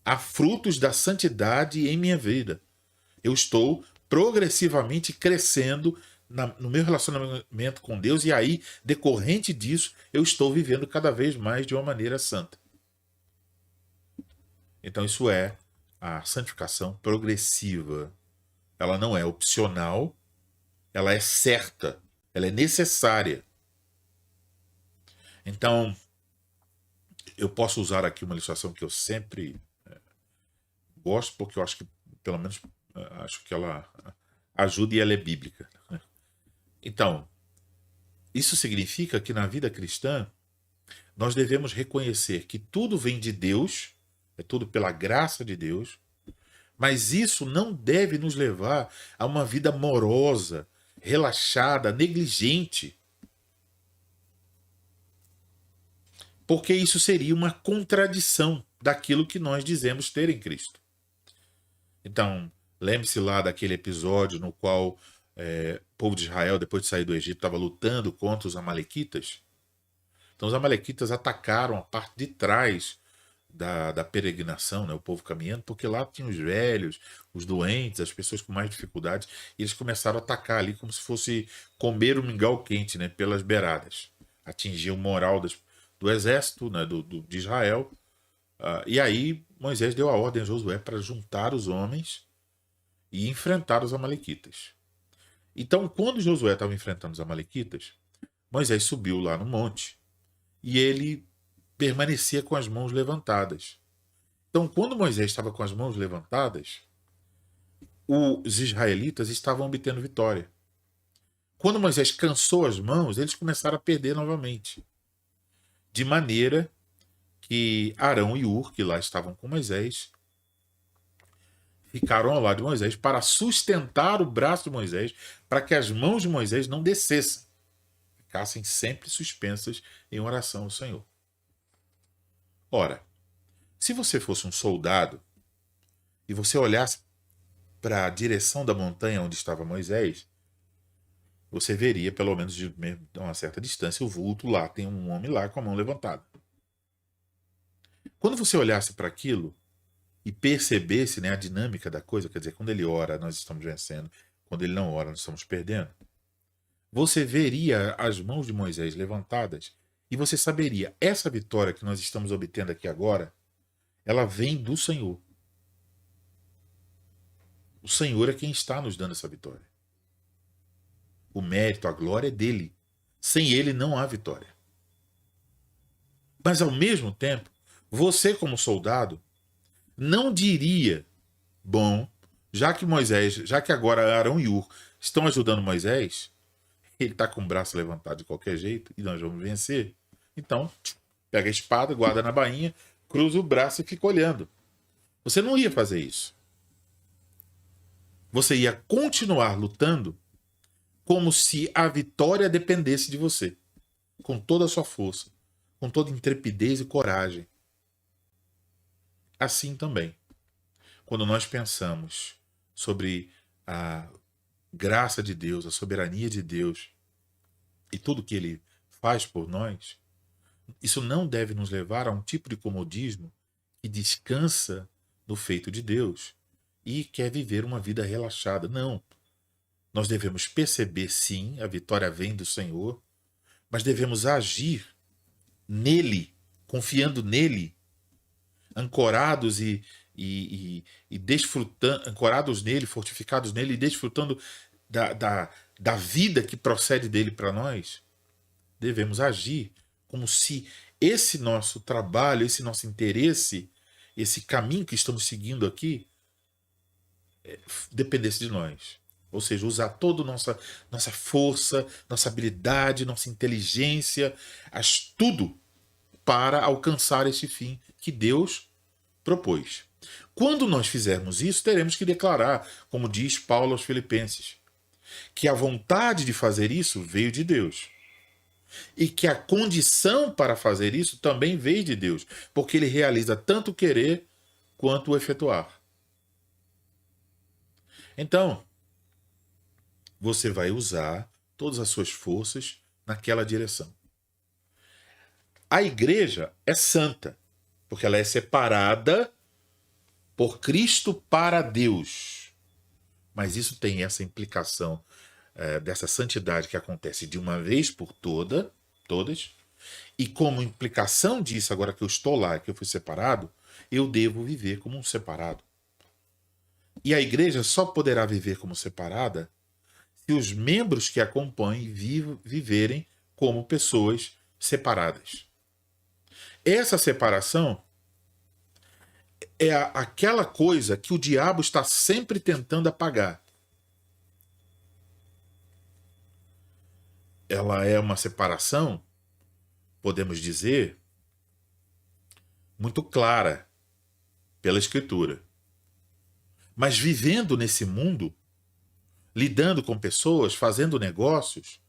Speaker 1: Há frutos da santidade em minha vida. Eu estou progressivamente crescendo no meu relacionamento com Deus e aí, decorrente disso, eu estou vivendo cada vez mais de uma maneira santa. Então isso é a santificação progressiva. Ela não é opcional, ela é certa, ela é necessária. Então, eu posso usar aqui uma ilustração que eu sempre gosto, porque eu acho que, pelo menos, acho que ela ajuda e ela é bíblica. Então, isso significa que na vida cristã, nós devemos reconhecer que tudo vem de Deus, é tudo pela graça de Deus, mas isso não deve nos levar a uma vida morosa, relaxada, negligente. Porque isso seria uma contradição daquilo que nós dizemos ter em Cristo. Então, lembre-se lá daquele episódio no qual o povo de Israel, depois de sair do Egito, estava lutando contra os amalequitas. Então, os amalequitas atacaram a parte de trás da peregrinação, né, o povo caminhando, porque lá tinham os velhos, os doentes, as pessoas com mais dificuldades, e eles começaram a atacar ali como se fosse comer um mingau quente, né, pelas beiradas. Atingiam o moral do exército, né, de Israel. E aí Moisés deu a ordem a Josué para juntar os homens e enfrentar os amalequitas. Então, quando Josué estava enfrentando os amalequitas, Moisés subiu lá no monte e ele permanecia com as mãos levantadas. Então, quando Moisés estava com as mãos levantadas, os israelitas estavam obtendo vitória. Quando Moisés cansou as mãos, eles começaram a perder novamente. De maneira que Arão e Hur, que lá estavam com Moisés, ficaram ao lado de Moisés para sustentar o braço de Moisés, para que as mãos de Moisés não descessem, ficassem sempre suspensas em oração ao Senhor. Ora, se você fosse um soldado e você olhasse para a direção da montanha onde estava Moisés, você veria, pelo menos de uma certa distância, o vulto lá, tem um homem lá com a mão levantada. Quando você olhasse para aquilo e percebesse, né, a dinâmica da coisa, quer dizer, quando ele ora, nós estamos vencendo, quando ele não ora, nós estamos perdendo, você veria as mãos de Moisés levantadas e você saberia, essa vitória que nós estamos obtendo aqui agora, ela vem do Senhor. O Senhor é quem está nos dando essa vitória. O mérito, a glória é dele. Sem ele não há vitória. Mas ao mesmo tempo, você como soldado não diria, bom, já que agora Arão e Hur estão ajudando Moisés, ele está com o braço levantado de qualquer jeito e nós vamos vencer. Então, pega a espada, guarda na bainha, cruza o braço e fica olhando. Você não ia fazer isso. Você ia continuar lutando como se a vitória dependesse de você, com toda a sua força, com toda intrepidez e coragem. Assim também, quando nós pensamos sobre a graça de Deus, a soberania de Deus e tudo que Ele faz por nós, isso não deve nos levar a um tipo de comodismo que descansa no feito de Deus e quer viver uma vida relaxada. Não. Nós devemos perceber, sim, a vitória vem do Senhor, mas devemos agir nele, confiando nele, ancorados e desfrutando, ancorados nele, fortificados nele e desfrutando da vida que procede dele para nós. Devemos agir como se esse nosso trabalho, esse nosso interesse, esse caminho que estamos seguindo aqui, dependesse de nós. Ou seja, usar toda a nossa força, nossa habilidade, nossa inteligência, tudo para alcançar esse fim que Deus propôs. Quando nós fizermos isso, teremos que declarar, como diz Paulo aos Filipenses, que a vontade de fazer isso veio de Deus. E que a condição para fazer isso também veio de Deus, porque ele realiza tanto o querer quanto o efetuar. Então, você vai usar todas as suas forças naquela direção. A igreja é santa, porque ela é separada por Cristo para Deus. Mas isso tem essa implicação dessa santidade que acontece de uma vez por todas, e como implicação disso, agora que eu estou lá, que eu fui separado, eu devo viver como um separado. E a igreja só poderá viver como separada se os membros que a compõem viverem como pessoas separadas. Essa separação é aquela coisa que o diabo está sempre tentando apagar. Ela é uma separação, podemos dizer, muito clara pela Escritura. Mas vivendo nesse mundo, lidando com pessoas, fazendo negócios,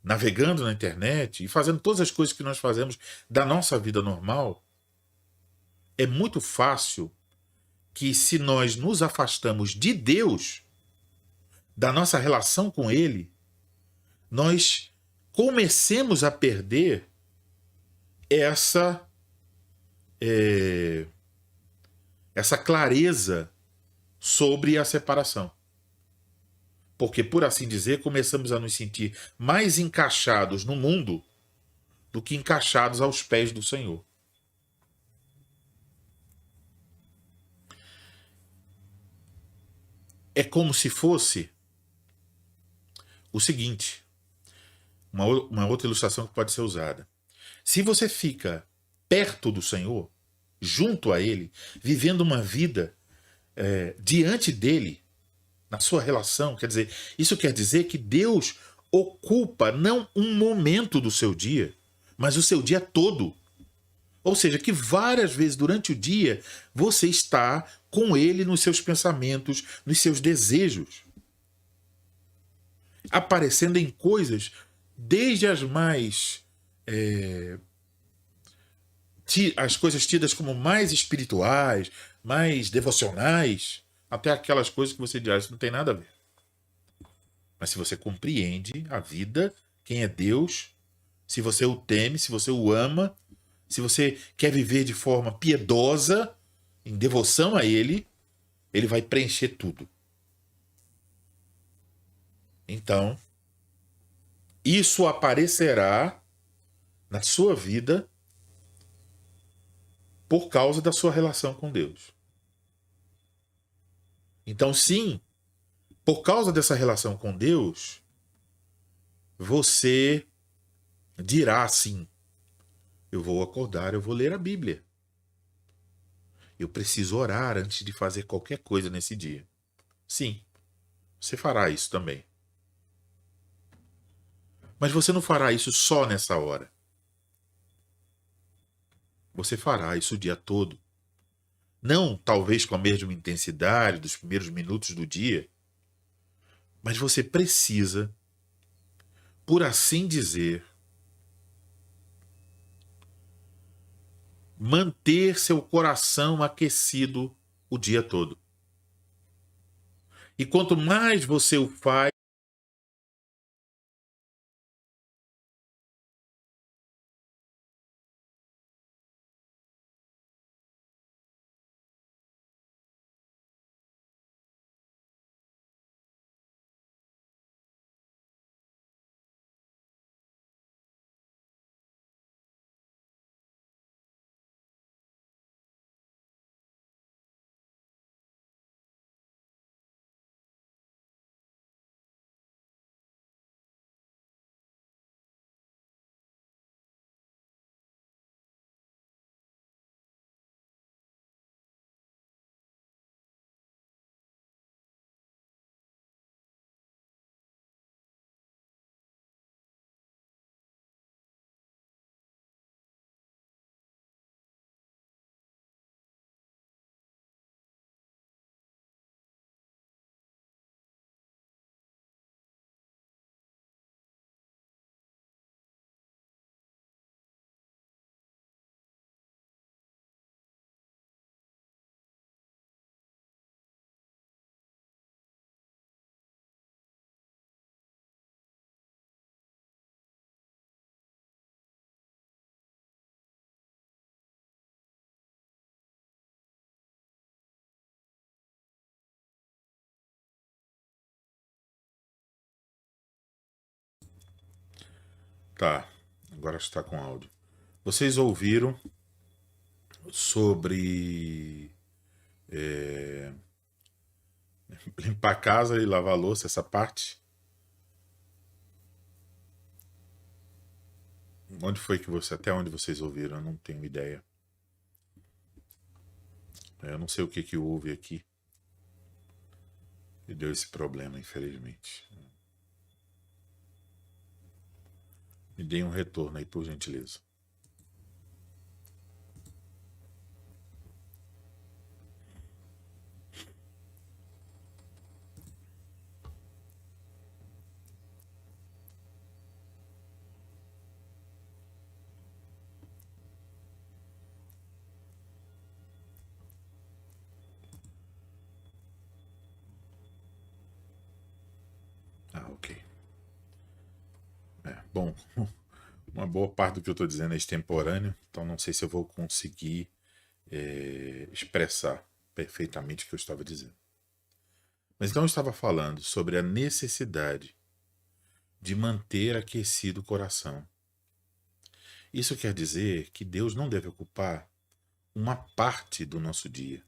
Speaker 1: navegando na internet e fazendo todas as coisas que nós fazemos da nossa vida normal, é muito fácil que, se nós nos afastamos de Deus, da nossa relação com Ele, nós comecemos a perder essa clareza sobre a separação. Porque, por assim dizer, começamos a nos sentir mais encaixados no mundo do que encaixados aos pés do Senhor. É como se fosse o seguinte, uma outra ilustração que pode ser usada. Se você fica perto do Senhor, junto a Ele, vivendo uma vida diante dEle, na sua relação, isso quer dizer que Deus ocupa não um momento do seu dia, mas o seu dia todo. Ou seja, que várias vezes durante o dia você está com Ele nos seus pensamentos, nos seus desejos, aparecendo em coisas desde as mais as coisas tidas como mais espirituais, mais devocionais, Até aquelas coisas que você diz, isso não tem nada a ver. Mas se você compreende a vida, quem é Deus, se você o teme, se você o ama, se você quer viver de forma piedosa, em devoção a Ele vai preencher tudo. Então, isso aparecerá na sua vida por causa da sua relação com Deus. Então, sim, por causa dessa relação com Deus, você dirá assim: eu vou acordar, eu vou ler a Bíblia. Eu preciso orar antes de fazer qualquer coisa nesse dia. Sim, você fará isso também. Mas você não fará isso só nessa hora. Você fará isso o dia todo. Não talvez com a mesma intensidade dos primeiros minutos do dia, mas você precisa, por assim dizer, manter seu coração aquecido o dia todo. E quanto mais você o faz, tá, agora está com áudio. Vocês ouviram sobre limpar a casa e lavar a louça, essa parte? Onde foi que até onde vocês ouviram? Eu não tenho ideia. Eu não sei o que que houve aqui e deu esse problema, infelizmente. Me deem um retorno aí, por gentileza. Ah, ok. Bom, uma boa parte do que eu estou dizendo é extemporâneo, então não sei se eu vou conseguir expressar perfeitamente o que eu estava dizendo. Mas então eu estava falando sobre a necessidade de manter aquecido o coração. Isso quer dizer que Deus não deve ocupar uma parte do nosso dia,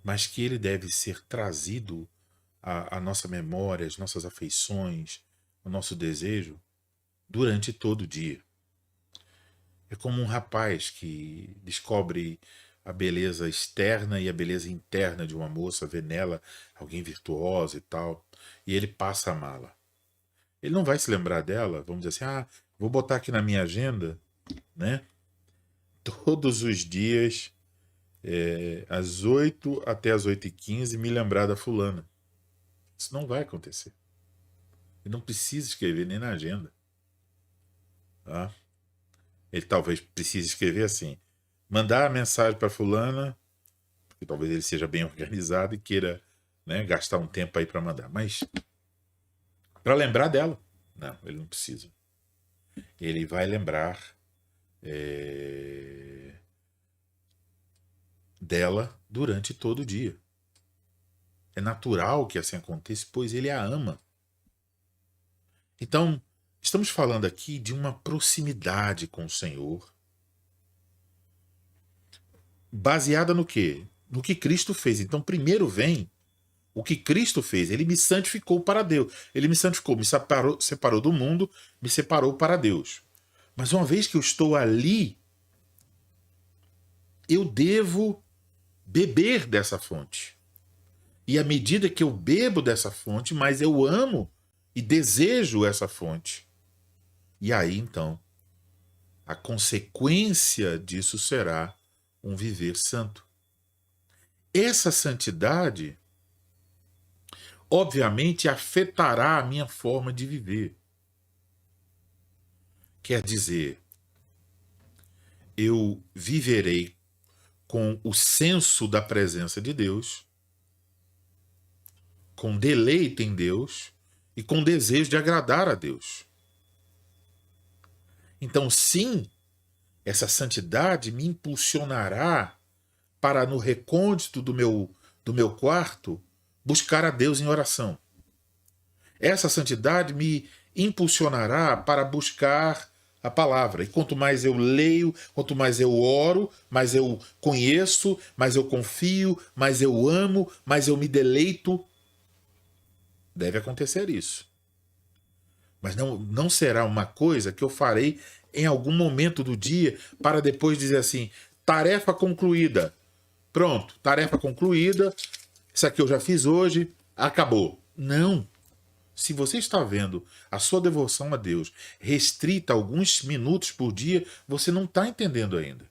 Speaker 1: mas que ele deve ser trazido à nossa memória, às nossas afeições, ao nosso desejo durante todo o dia. É como um rapaz que descobre a beleza externa e a beleza interna de uma moça, vê nela alguém virtuosa e tal, e ele passa a amá-la. Ele não vai se lembrar dela, vamos dizer assim, vou botar aqui na minha agenda, né? Todos os dias, às 8 até às 8h15, me lembrar da fulana. Isso não vai acontecer. Ele não precisa escrever nem na agenda. Tá? Ele talvez precise escrever assim: mandar a mensagem para fulana porque talvez ele seja bem organizado e queira, né, gastar um tempo aí para mandar. Mas para lembrar dela, não, ele não precisa. Ele vai lembrar dela durante todo o dia. É natural que assim aconteça, pois ele a ama. Então, estamos falando aqui de uma proximidade com o Senhor, baseada no quê? No que Cristo fez. Então, primeiro vem o que Cristo fez. Ele me santificou para Deus. Ele me santificou, me separou do mundo, me separou para Deus. Mas uma vez que eu estou ali, eu devo beber dessa fonte. E à medida que eu bebo dessa fonte, mais eu amo e desejo essa fonte. E aí, então, a consequência disso será um viver santo. Essa santidade, obviamente, afetará a minha forma de viver. Quer dizer, eu viverei com o senso da presença de Deus, com deleite em Deus e com desejo de agradar a Deus. Então, sim, essa santidade me impulsionará para, no recôndito do meu quarto, buscar a Deus em oração. Essa santidade me impulsionará para buscar a palavra. E quanto mais eu leio, quanto mais eu oro, mais eu conheço, mais eu confio, mais eu amo, mais eu me deleito. Deve acontecer isso. Mas não será uma coisa que eu farei em algum momento do dia para depois dizer assim, tarefa concluída. Pronto, tarefa concluída, isso aqui eu já fiz hoje, acabou. Não. Se você está vendo a sua devoção a Deus restrita a alguns minutos por dia, você não está entendendo ainda.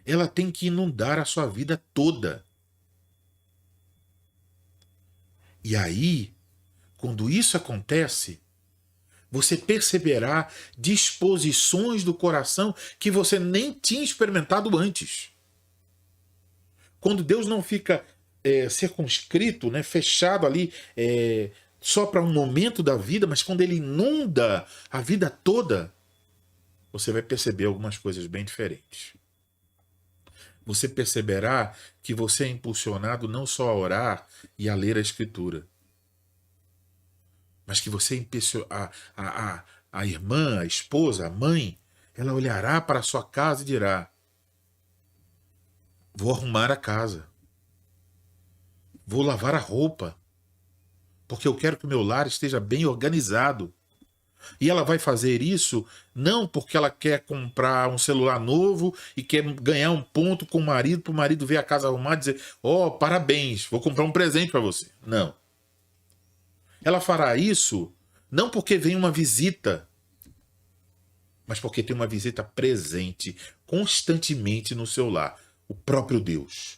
Speaker 1: Ela tem que inundar a sua vida toda. E aí, quando isso acontece, você perceberá disposições do coração que você nem tinha experimentado antes. Quando Deus não fica circunscrito, né, fechado ali só para um momento da vida, mas quando ele inunda a vida toda, você vai perceber algumas coisas bem diferentes. Você perceberá que você é impulsionado não só a orar e a ler a Escritura, mas que você a irmã, a esposa, a mãe, ela olhará para a sua casa e dirá: vou arrumar a casa, vou lavar a roupa, porque eu quero que o meu lar esteja bem organizado. E ela vai fazer isso não porque ela quer comprar um celular novo e quer ganhar um ponto com o marido, para o marido ver a casa arrumada e dizer: ó, parabéns, vou comprar um presente para você. Não. Ela fará isso não porque vem uma visita, mas porque tem uma visita presente constantemente no seu lar, o próprio Deus.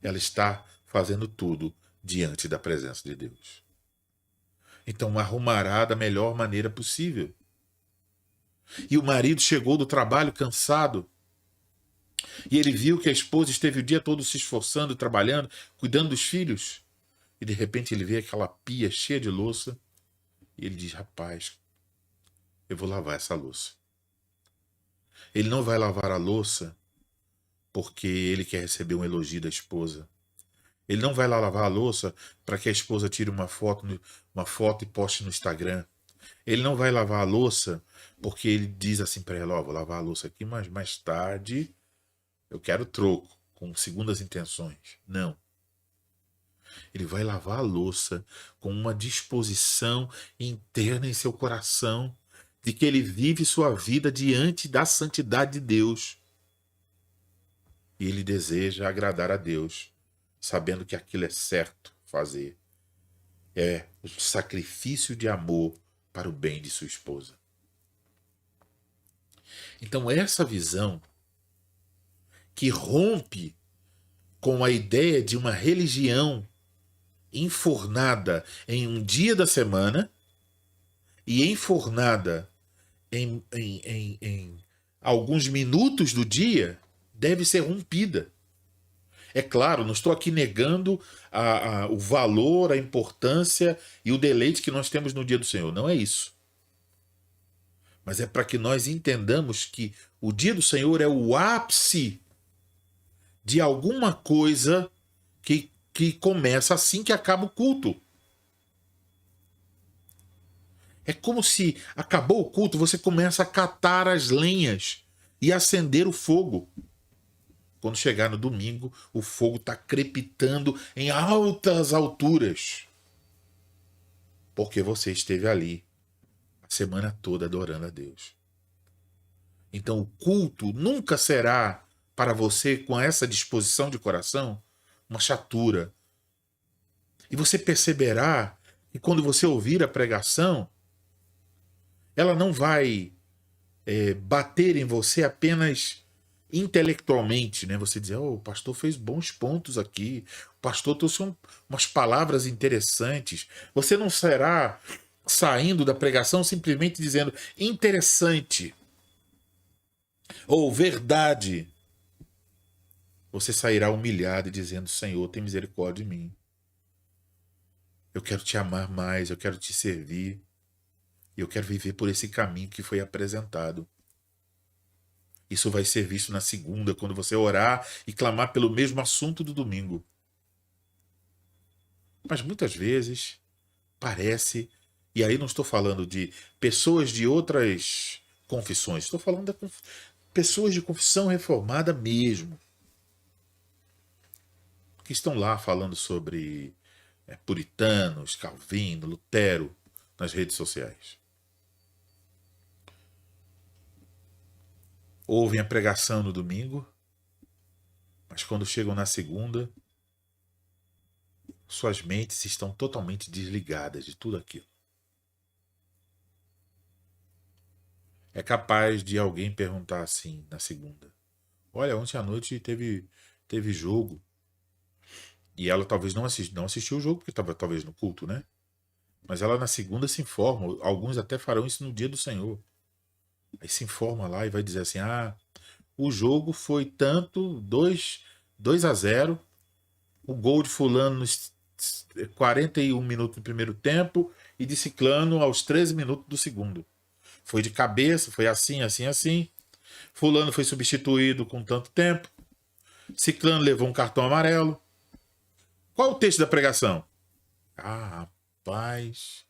Speaker 1: Ela está fazendo tudo diante da presença de Deus. Então arrumará da melhor maneira possível. E o marido chegou do trabalho cansado, e ele viu que a esposa esteve o dia todo se esforçando, trabalhando, cuidando dos filhos. E de repente ele vê aquela pia cheia de louça, e ele diz: rapaz, eu vou lavar essa louça. Ele não vai lavar a louça porque ele quer receber um elogio da esposa. Ele não vai lá lavar a louça para que a esposa tire uma foto e poste no Instagram. Ele não vai lavar a louça porque ele diz assim para ela: ó, vou lavar a louça aqui, mas mais tarde eu quero troco, com segundas intenções. Não. Ele vai lavar a louça com uma disposição interna em seu coração de que ele vive sua vida diante da santidade de Deus. E ele deseja agradar a Deus, sabendo que aquilo é certo fazer. É o sacrifício de amor para o bem de sua esposa. Então essa visão que rompe com a ideia de uma religião enfornada em um dia da semana e enfornada em alguns minutos do dia deve ser rompida. É claro, não estou aqui negando o valor, a importância e o deleite que nós temos no dia do Senhor. Não é isso. Mas é para que nós entendamos que o dia do Senhor é o ápice de alguma coisa que começa assim que acaba o culto. É como se acabou o culto, você começa a catar as lenhas e acender o fogo. Quando chegar no domingo, o fogo está crepitando em altas alturas. Porque você esteve ali a semana toda adorando a Deus. Então o culto nunca será para você, com essa disposição de coração, uma chatura. E você perceberá que quando você ouvir a pregação, ela não vai bater em você apenas intelectualmente, né? Você dizer, oh, o pastor fez bons pontos aqui, o pastor trouxe umas palavras interessantes. Você não será saindo da pregação simplesmente dizendo interessante ou verdade. Você sairá humilhado e dizendo, Senhor, tem misericórdia de mim. Eu quero te amar mais, eu quero te servir. E eu quero viver por esse caminho que foi apresentado. Isso vai ser visto na segunda, quando você orar e clamar pelo mesmo assunto do domingo. Mas muitas vezes parece, e aí não estou falando de pessoas de outras confissões, estou falando de pessoas de confissão reformada mesmo, que estão lá falando sobre puritanos, Calvino, Lutero, nas redes sociais. Ouvem a pregação no domingo, mas quando chegam na segunda, suas mentes estão totalmente desligadas de tudo aquilo. É capaz de alguém perguntar assim na segunda: olha, ontem à noite teve jogo. E ela talvez não assistiu o jogo, porque estava talvez no culto, né? Mas ela na segunda se informa. Alguns até farão isso no dia do Senhor. Aí se informa lá e vai dizer assim: ah, o jogo foi tanto, 2-0. O gol de fulano nos 41 minutos do primeiro tempo e de ciclano aos 13 minutos do segundo. Foi de cabeça, foi assim, assim, assim. Fulano foi substituído com tanto tempo. Ciclano levou um cartão amarelo. Qual o texto da pregação? Ah, rapaz,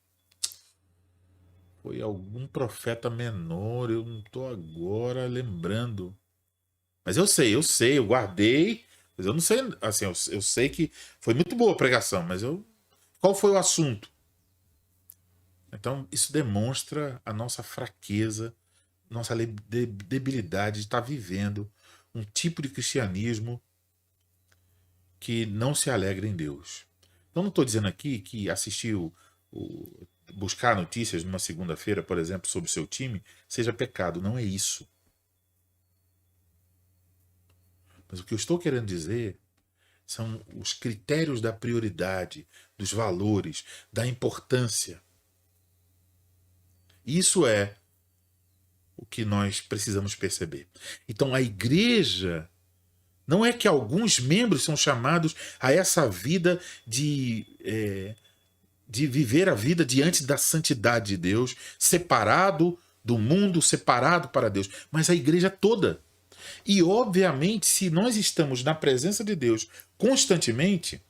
Speaker 1: foi algum profeta menor, eu não estou agora lembrando. Mas eu sei, eu guardei, mas eu não sei, assim, eu sei que foi muito boa a pregação, mas qual foi o assunto? Então, isso demonstra a nossa fraqueza, nossa debilidade de estar vivendo um tipo de cristianismo que não se alegra em Deus. Então, não estou dizendo aqui que assistir buscar notícias numa segunda-feira, por exemplo, sobre o seu time, seja pecado. Não é isso. Mas o que eu estou querendo dizer são os critérios da prioridade, dos valores, da importância. Isso é o que nós precisamos perceber. Então, a igreja não é que alguns membros são chamados a essa vida de viver a vida diante da santidade de Deus, separado do mundo, separado para Deus, mas a igreja toda. E, obviamente, se nós estamos na presença de Deus constantemente,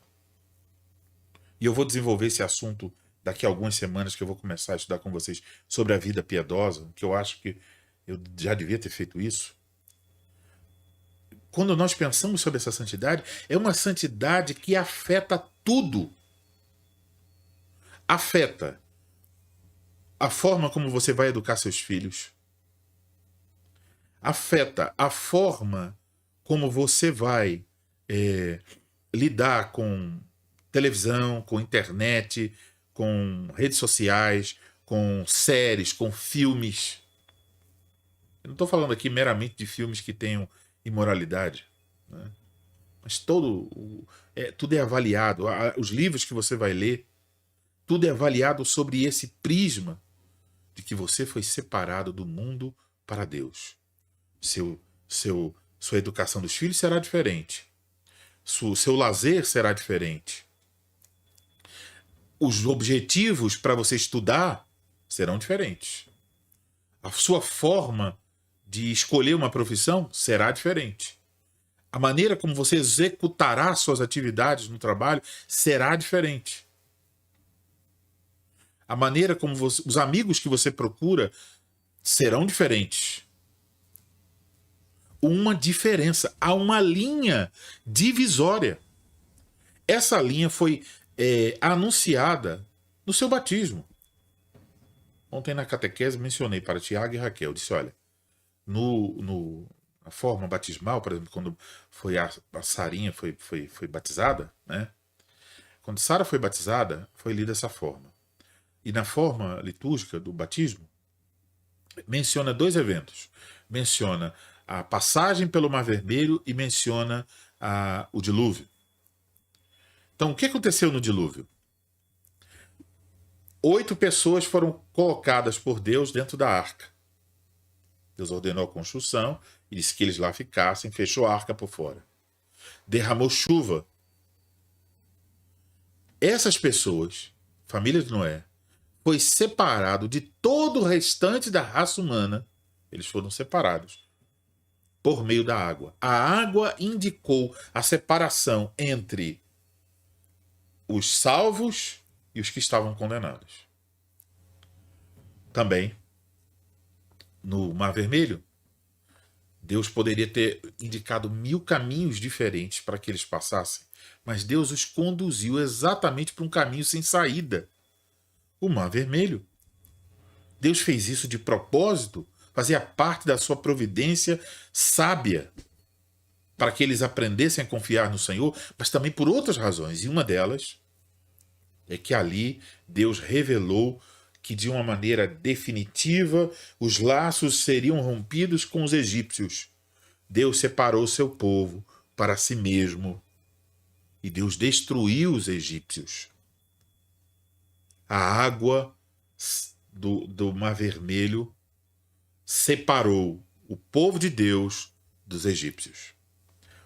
Speaker 1: e eu vou desenvolver esse assunto daqui a algumas semanas, que eu vou começar a estudar com vocês sobre a vida piedosa, que eu acho que eu já devia ter feito isso. Quando nós pensamos sobre essa santidade, é uma santidade que afeta tudo. Afeta a forma como você vai educar seus filhos. Afeta a forma como você vai lidar com televisão, com internet, com redes sociais, com séries, com filmes. Eu não estou falando aqui meramente de filmes que tenham imoralidade, né? Mas tudo é avaliado. Os livros que você vai ler, tudo é avaliado sobre esse prisma de que você foi separado do mundo para Deus. Seu, sua educação dos filhos será diferente. Seu lazer será diferente. Os objetivos para você estudar serão diferentes. A sua forma de escolher uma profissão será diferente. A maneira como você executará suas atividades no trabalho será diferente. A maneira como os amigos que você procura serão diferentes. Uma diferença, há uma linha divisória. Essa linha foi anunciada no seu batismo. Ontem na catequese mencionei para Tiago e Raquel, disse, olha, na forma batismal, por exemplo, quando foi a Sarinha foi batizada, né? Quando Sara foi batizada, foi lida dessa forma. E na forma litúrgica do batismo, menciona dois eventos. Menciona a passagem pelo Mar Vermelho e menciona o dilúvio. Então, o que aconteceu no dilúvio? 8 pessoas foram colocadas por Deus dentro da arca. Deus ordenou a construção e disse que eles lá ficassem, fechou a arca por fora. Derramou chuva. Essas pessoas, família de Noé, foi separado de todo o restante da raça humana. Eles foram separados por meio da água. A água indicou a separação entre os salvos e os que estavam condenados. Também, no Mar Vermelho, Deus poderia ter indicado 1000 caminhos diferentes para que eles passassem, mas Deus os conduziu exatamente para um caminho sem saída. O Mar Vermelho. Deus fez isso de propósito, fazia parte da sua providência sábia, para que eles aprendessem a confiar no Senhor, mas também por outras razões. E uma delas é que ali Deus revelou que de uma maneira definitiva os laços seriam rompidos com os egípcios. Deus separou seu povo para si mesmo e Deus destruiu os egípcios. A água do Mar Vermelho separou o povo de Deus dos egípcios.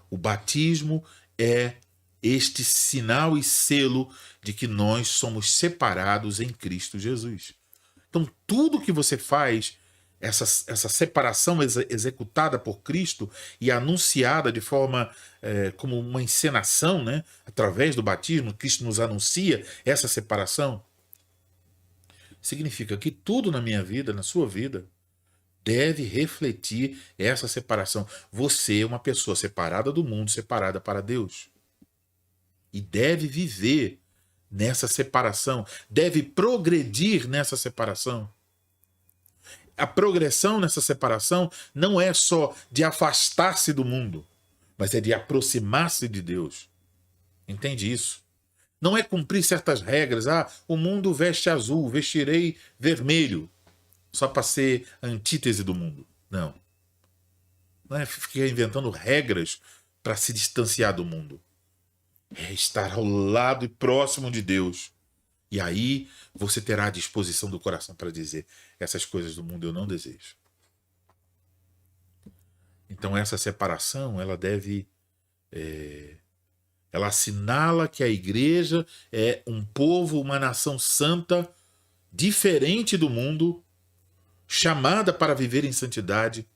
Speaker 1: O batismo é este sinal e selo de que nós somos separados em Cristo Jesus. Então, tudo que você faz, essa separação executada por Cristo e anunciada de forma como uma encenação, né? Através do batismo, Cristo nos anuncia essa separação. Significa que tudo na minha vida, na sua vida, deve refletir essa separação. Você é uma pessoa separada do mundo, separada para Deus. E deve viver nessa separação, deve progredir nessa separação. A progressão nessa separação não é só de afastar-se do mundo, mas é de aproximar-se de Deus. Entende isso? Não é cumprir certas regras. O mundo veste azul, vestirei vermelho, só para ser a antítese do mundo. Não. Não é ficar inventando regras para se distanciar do mundo. É estar ao lado e próximo de Deus. E aí você terá a disposição do coração para dizer: essas coisas do mundo eu não desejo. Então essa separação, ela deve... ela assinala que a igreja é um povo, uma nação santa, diferente do mundo, chamada para viver em santidade.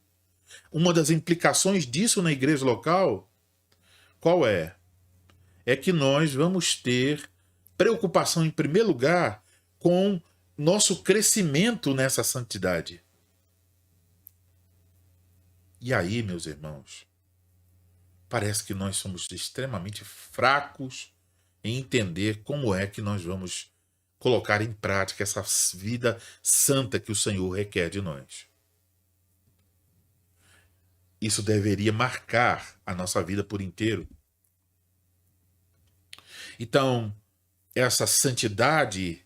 Speaker 1: Uma das implicações disso na igreja local, qual é? É que nós vamos ter preocupação, em primeiro lugar, com nosso crescimento nessa santidade. E aí, meus irmãos, parece que nós somos extremamente fracos em entender como é que nós vamos colocar em prática essa vida santa que o Senhor requer de nós. Isso deveria marcar a nossa vida por inteiro. Então, essa santidade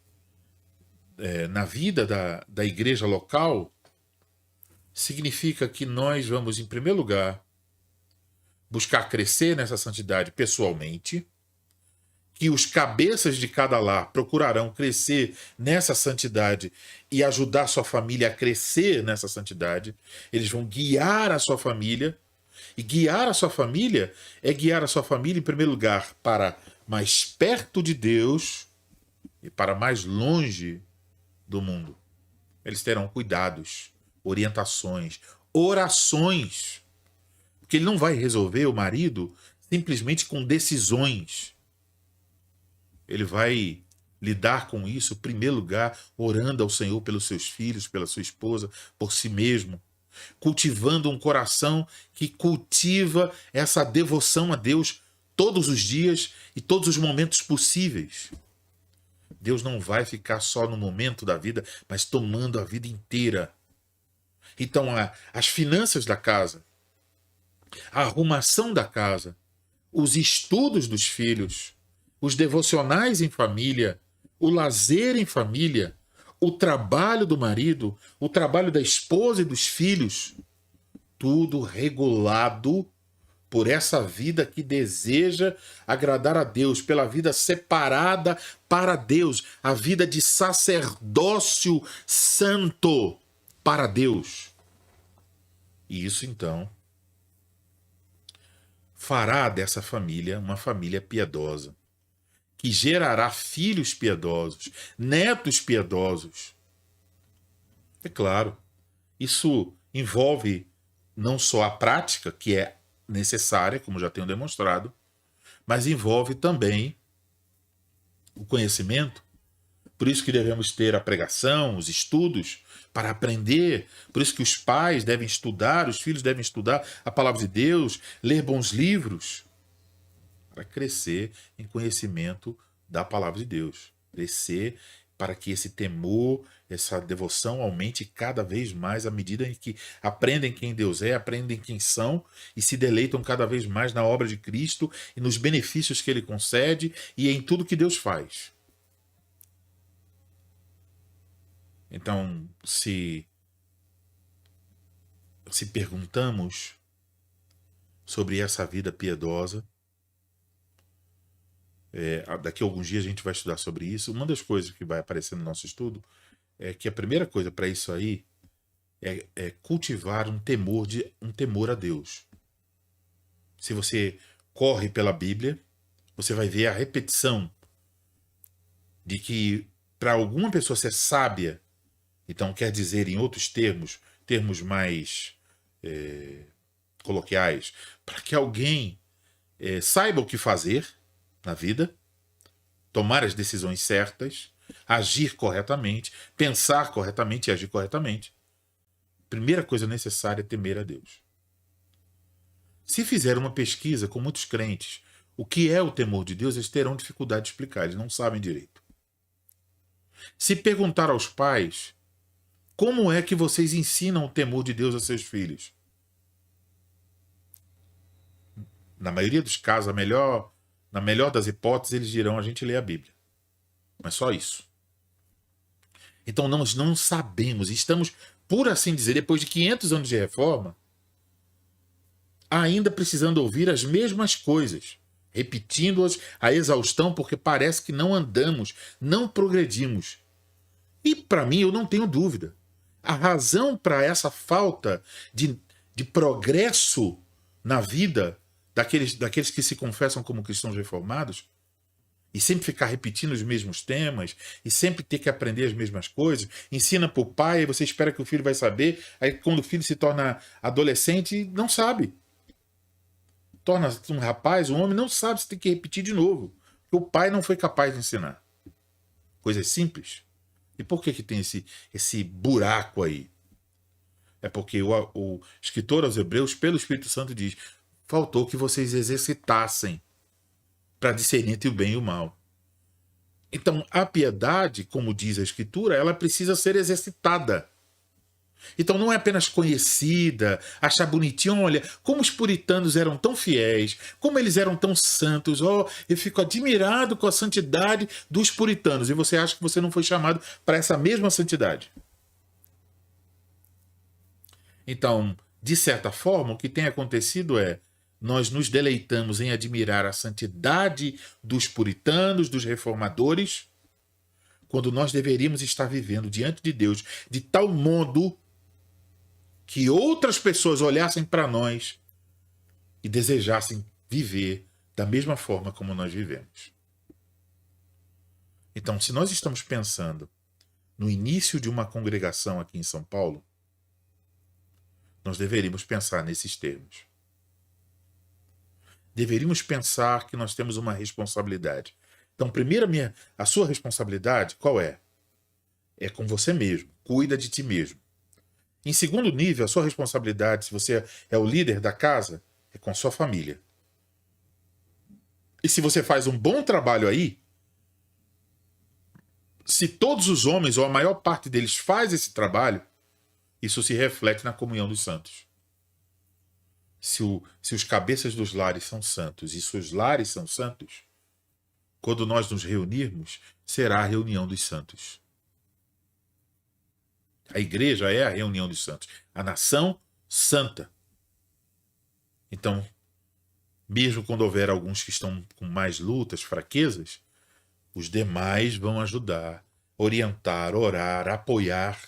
Speaker 1: na vida da igreja local significa que nós vamos, em primeiro lugar, buscar crescer nessa santidade pessoalmente que os cabeças de cada lar procurarão crescer nessa santidade e ajudar sua família a crescer nessa santidade. Eles vão guiar a sua família. E guiar a sua família é guiar a sua família, em primeiro lugar, para mais perto de Deus e para mais longe do mundo. Eles terão cuidados, orientações, orações. Porque ele não vai resolver o marido simplesmente com decisões. Ele vai lidar com isso, em primeiro lugar, orando ao Senhor pelos seus filhos, pela sua esposa, por si mesmo. Cultivando um coração que cultiva essa devoção a Deus todos os dias e todos os momentos possíveis. Deus não vai ficar só no momento da vida, mas tomando a vida inteira. Então, as finanças da casa, a arrumação da casa, os estudos dos filhos, os devocionais em família, o lazer em família, o trabalho do marido, o trabalho da esposa e dos filhos, tudo regulado por essa vida que deseja agradar a Deus, pela vida separada para Deus, a vida de sacerdócio santo para Deus. E isso, então, fará dessa família uma família piedosa, que gerará filhos piedosos, netos piedosos. É claro, isso envolve não só a prática, que é necessária, como já tenho demonstrado, mas envolve também o conhecimento. Por isso que devemos ter a pregação, os estudos, para aprender. Por isso que os pais devem estudar, os filhos devem estudar a palavra de Deus, ler bons livros, para crescer em conhecimento da palavra de Deus. Crescer para que esse temor, essa devoção aumente cada vez mais à medida em que aprendem quem Deus é, aprendem quem são e se deleitam cada vez mais na obra de Cristo e nos benefícios que Ele concede e em tudo que Deus faz. Então, se perguntamos sobre essa vida piedosa, daqui a alguns dias a gente vai estudar sobre isso. Uma das coisas que vai aparecer no nosso estudo é que a primeira coisa para isso aí é cultivar um temor a Deus. Se você corre pela Bíblia, você vai ver a repetição de que para alguma pessoa ser sábia, então quer dizer, em outros termos mais coloquiais, para que alguém saiba o que fazer na vida, tomar as decisões certas, agir corretamente, pensar corretamente e agir corretamente. Primeira coisa necessária é temer a Deus. Se fizer uma pesquisa com muitos crentes, o que é o temor de Deus, eles terão dificuldade de explicar, eles não sabem direito. Se perguntar aos pais, como é que vocês ensinam o temor de Deus a seus filhos? Na maioria dos casos, na melhor das hipóteses, eles dirão, a gente lê a Bíblia. Mas só isso. Então nós não sabemos, estamos, por assim dizer, depois de 500 anos de reforma, ainda precisando ouvir as mesmas coisas, repetindo-as a exaustão, porque parece que não andamos, não progredimos. E para mim, eu não tenho dúvida. A razão para essa falta de progresso na vida daqueles que se confessam como cristãos reformados, e sempre ficar repetindo os mesmos temas, e sempre ter que aprender as mesmas coisas, ensina para o pai, e você espera que o filho vai saber, aí quando o filho se torna adolescente, não sabe. Torna-se um rapaz, um homem, não sabe, se tem que repetir de novo. Porque o pai não foi capaz de ensinar. Coisas simples. E por que tem esse buraco aí? É porque o escritor aos Hebreus, pelo Espírito Santo, diz: faltou que vocês exercitassem para discernir entre o bem e o mal. Então, a piedade, como diz a Escritura, ela precisa ser exercitada. Então, não é apenas conhecida, achar bonitinho, olha, como os puritanos eram tão fiéis, como eles eram tão santos, eu fico admirado com a santidade dos puritanos, e você acha que você não foi chamado para essa mesma santidade. Então, de certa forma, o que tem acontecido nós nos deleitamos em admirar a santidade dos puritanos, dos reformadores, quando nós deveríamos estar vivendo diante de Deus de tal modo que outras pessoas olhassem para nós e desejassem viver da mesma forma como nós vivemos. Então, se nós estamos pensando no início de uma congregação aqui em São Paulo, nós deveríamos pensar nesses termos. Deveríamos pensar que nós temos uma responsabilidade. Então, primeiro, a sua responsabilidade, qual é? É com você mesmo. Cuida de ti mesmo. Em segundo nível, a sua responsabilidade, se você é o líder da casa, é com sua família. E se você faz um bom trabalho aí, se todos os homens, ou a maior parte deles, faz esse trabalho, isso se reflete na comunhão dos santos. Se os cabeças dos lares são santos e seus lares são santos, quando nós nos reunirmos, será a reunião dos santos. A igreja é a reunião dos santos. A nação santa. Então, mesmo quando houver alguns que estão com mais lutas, fraquezas, os demais vão ajudar, orientar, orar, apoiar,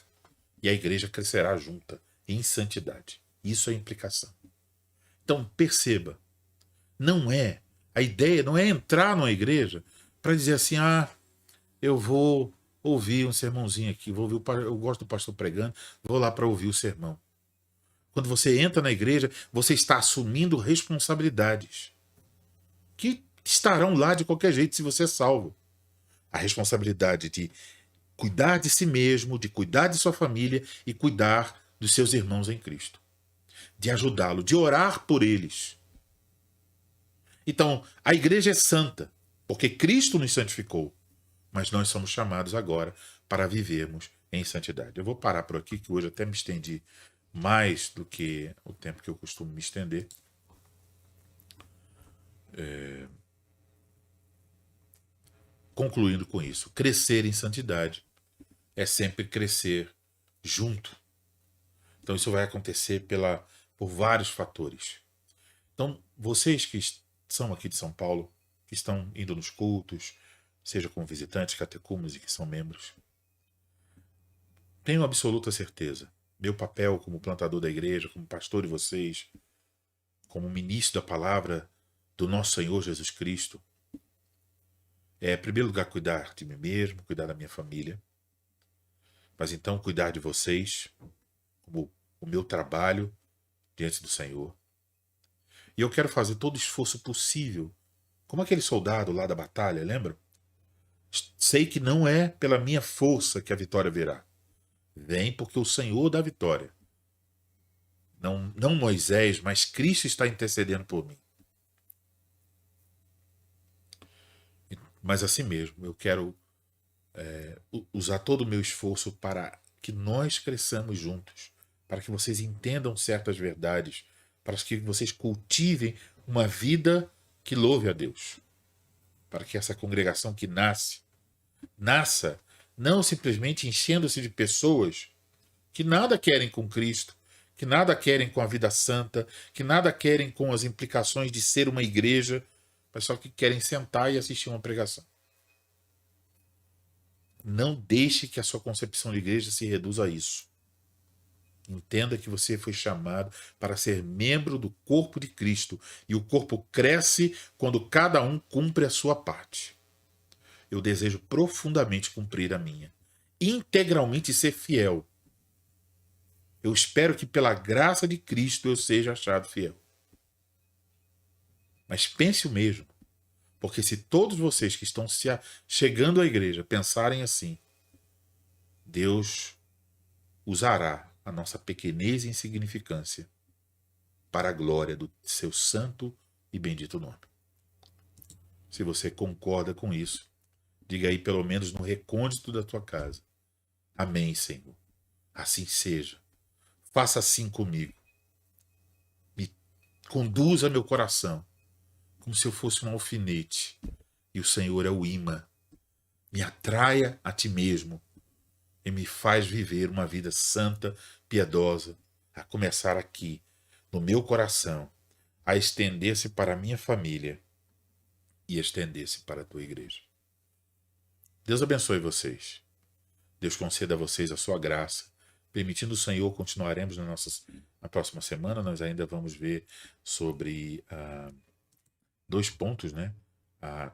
Speaker 1: e a igreja crescerá junta, em santidade. Isso é a implicação. Então, perceba, a ideia não é entrar numa igreja para dizer assim, eu vou ouvir um sermãozinho aqui, eu gosto do pastor pregando, vou lá para ouvir o sermão. Quando você entra na igreja, você está assumindo responsabilidades que estarão lá de qualquer jeito se você é salvo. A responsabilidade de cuidar de si mesmo, de cuidar de sua família e cuidar dos seus irmãos em Cristo. De ajudá-lo, de orar por eles. Então, a igreja é santa, porque Cristo nos santificou. Mas nós somos chamados agora para vivermos em santidade. Eu vou parar por aqui, que hoje até me estendi mais do que o tempo que eu costumo me estender. Concluindo com isso, crescer em santidade é sempre crescer junto. Então isso vai acontecer por vários fatores. Então, vocês que são aqui de São Paulo, que estão indo nos cultos, seja como visitantes, catecúmenos e que são membros, tenho absoluta certeza, meu papel como plantador da igreja, como pastor de vocês, como ministro da palavra do nosso Senhor Jesus Cristo, em primeiro lugar, cuidar de mim mesmo, cuidar da minha família, mas então cuidar de vocês, como o meu trabalho diante do Senhor. E eu quero fazer todo o esforço possível, como aquele soldado lá da batalha, lembra? Sei que não é pela minha força que a vitória virá. Vem porque o Senhor dá vitória. Não Moisés, mas Cristo está intercedendo por mim. Mas assim mesmo, eu quero usar todo o meu esforço para que nós cresçamos juntos, para que vocês entendam certas verdades, para que vocês cultivem uma vida que louve a Deus, para que essa congregação que nasça não simplesmente enchendo-se de pessoas que nada querem com Cristo, que nada querem com a vida santa, que nada querem com as implicações de ser uma igreja, mas só que querem sentar e assistir uma pregação. Não deixe que a sua concepção de igreja se reduza a isso. Entenda que você foi chamado para ser membro do corpo de Cristo, e o corpo cresce quando cada um cumpre a sua parte. Eu desejo profundamente cumprir a minha, integralmente ser fiel. Eu espero que pela graça de Cristo eu seja achado fiel. Mas pense o mesmo, porque se todos vocês que estão chegando à igreja pensarem assim, Deus usará a nossa pequenez e insignificância para a glória do seu santo e bendito nome. Se você concorda com isso, diga aí pelo menos no recôndito da tua casa: amém, Senhor. Assim seja. Faça assim comigo. Me conduza meu coração como se eu fosse um alfinete e o Senhor é o imã. Me atraia a ti mesmo e me faz viver uma vida santa, piedosa, a começar aqui, no meu coração, a estender-se para a minha família e estender-se para a tua igreja. Deus abençoe vocês. Deus conceda a vocês a sua graça. Permitindo o Senhor, continuaremos na próxima semana. Nós ainda vamos ver sobre 2 pontos, né?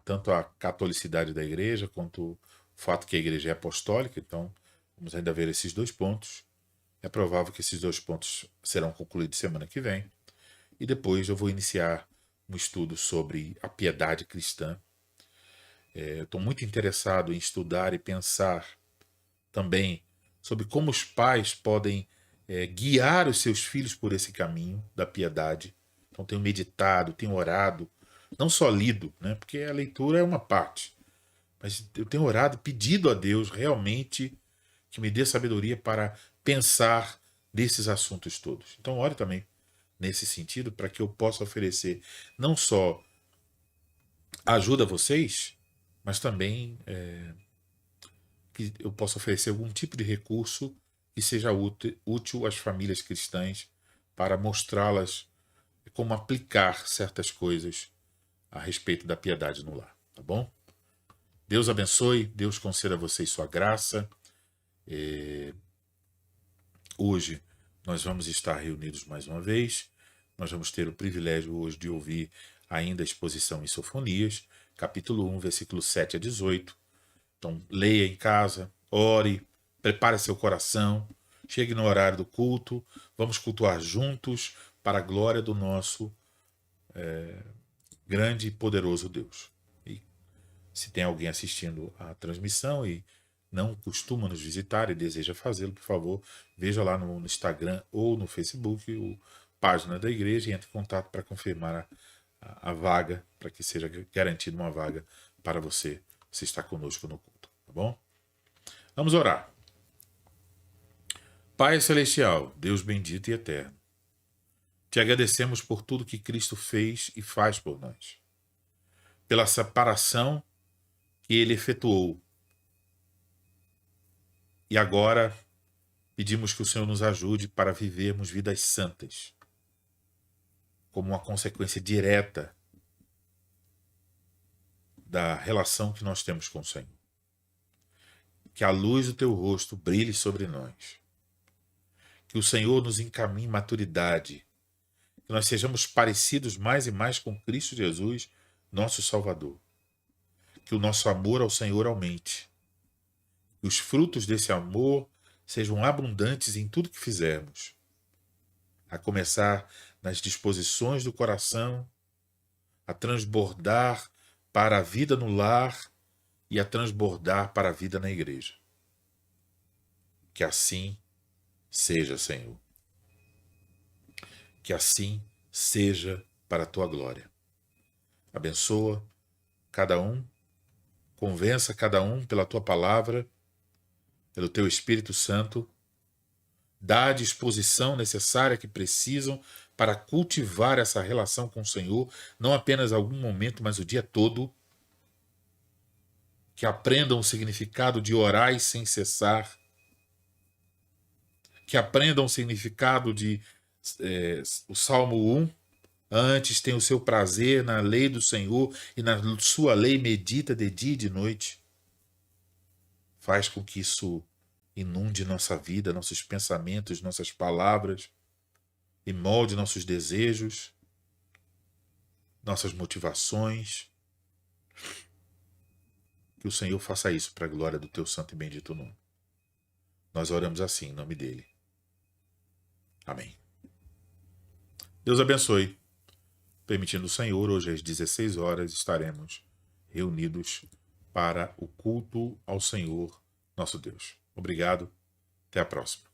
Speaker 1: Tanto a catolicidade da igreja, quanto o fato que a igreja é apostólica. Então, vamos ainda ver esses 2 pontos. É provável que esses 2 pontos serão concluídos semana que vem. E depois eu vou iniciar um estudo sobre a piedade cristã. Eu estou muito interessado em estudar e pensar também sobre como os pais podem guiar os seus filhos por esse caminho da piedade. Então tenho meditado, tenho orado, não só lido, né, porque a leitura é uma parte, mas eu tenho orado, pedido a Deus realmente que me dê sabedoria para pensar nesses assuntos todos. Então ore também nesse sentido para que eu possa oferecer não só ajuda a vocês, mas também que eu possa oferecer algum tipo de recurso que seja útil às famílias cristãs para mostrá-las como aplicar certas coisas a respeito da piedade no lar, tá bom? Deus abençoe, Deus conceda a vocês sua graça. Hoje nós vamos estar reunidos mais uma vez. Nós vamos ter o privilégio hoje de ouvir ainda a exposição em Sofonias, capítulo 1, versículo 7 a 18. Então, leia em casa, ore, prepare seu coração, chegue no horário do culto, vamos cultuar juntos para a glória do nosso grande e poderoso Deus. E se tem alguém assistindo a transmissão e não costuma nos visitar e deseja fazê-lo, por favor, veja lá no Instagram ou no Facebook página da igreja e entre em contato para confirmar a vaga, para que seja garantida uma vaga para você está conosco no culto, tá bom? Vamos orar. Pai Celestial, Deus bendito e eterno, te agradecemos por tudo que Cristo fez e faz por nós, pela separação que Ele efetuou. E agora pedimos que o Senhor nos ajude para vivermos vidas santas, como uma consequência direta da relação que nós temos com o Senhor. Que a luz do teu rosto brilhe sobre nós. Que o Senhor nos encaminhe maturidade. Que nós sejamos parecidos mais e mais com Cristo Jesus, nosso Salvador. Que o nosso amor ao Senhor aumente. Que os frutos desse amor sejam abundantes em tudo que fizermos. A começar nas disposições do coração, a transbordar para a vida no lar e a transbordar para a vida na igreja. Que assim seja, Senhor. Que assim seja para a tua glória. Abençoa cada um, convença cada um pela tua palavra, pelo teu Espírito Santo, dá a disposição necessária que precisam para cultivar essa relação com o Senhor, não apenas algum momento, mas o dia todo. Que aprendam o significado de orar sem cessar, que aprendam o significado de o Salmo 1, antes tem o seu prazer na lei do Senhor e na sua lei medita de dia e de noite. Faz com que isso inunde nossa vida, nossos pensamentos, nossas palavras, e molde nossos desejos, nossas motivações. Que o Senhor faça isso para a glória do teu santo e bendito nome. Nós oramos assim, em nome dele. Amém. Deus abençoe. Permitindo o Senhor, hoje às 16 horas estaremos reunidos para o culto ao Senhor, nosso Deus. Obrigado. Até a próxima.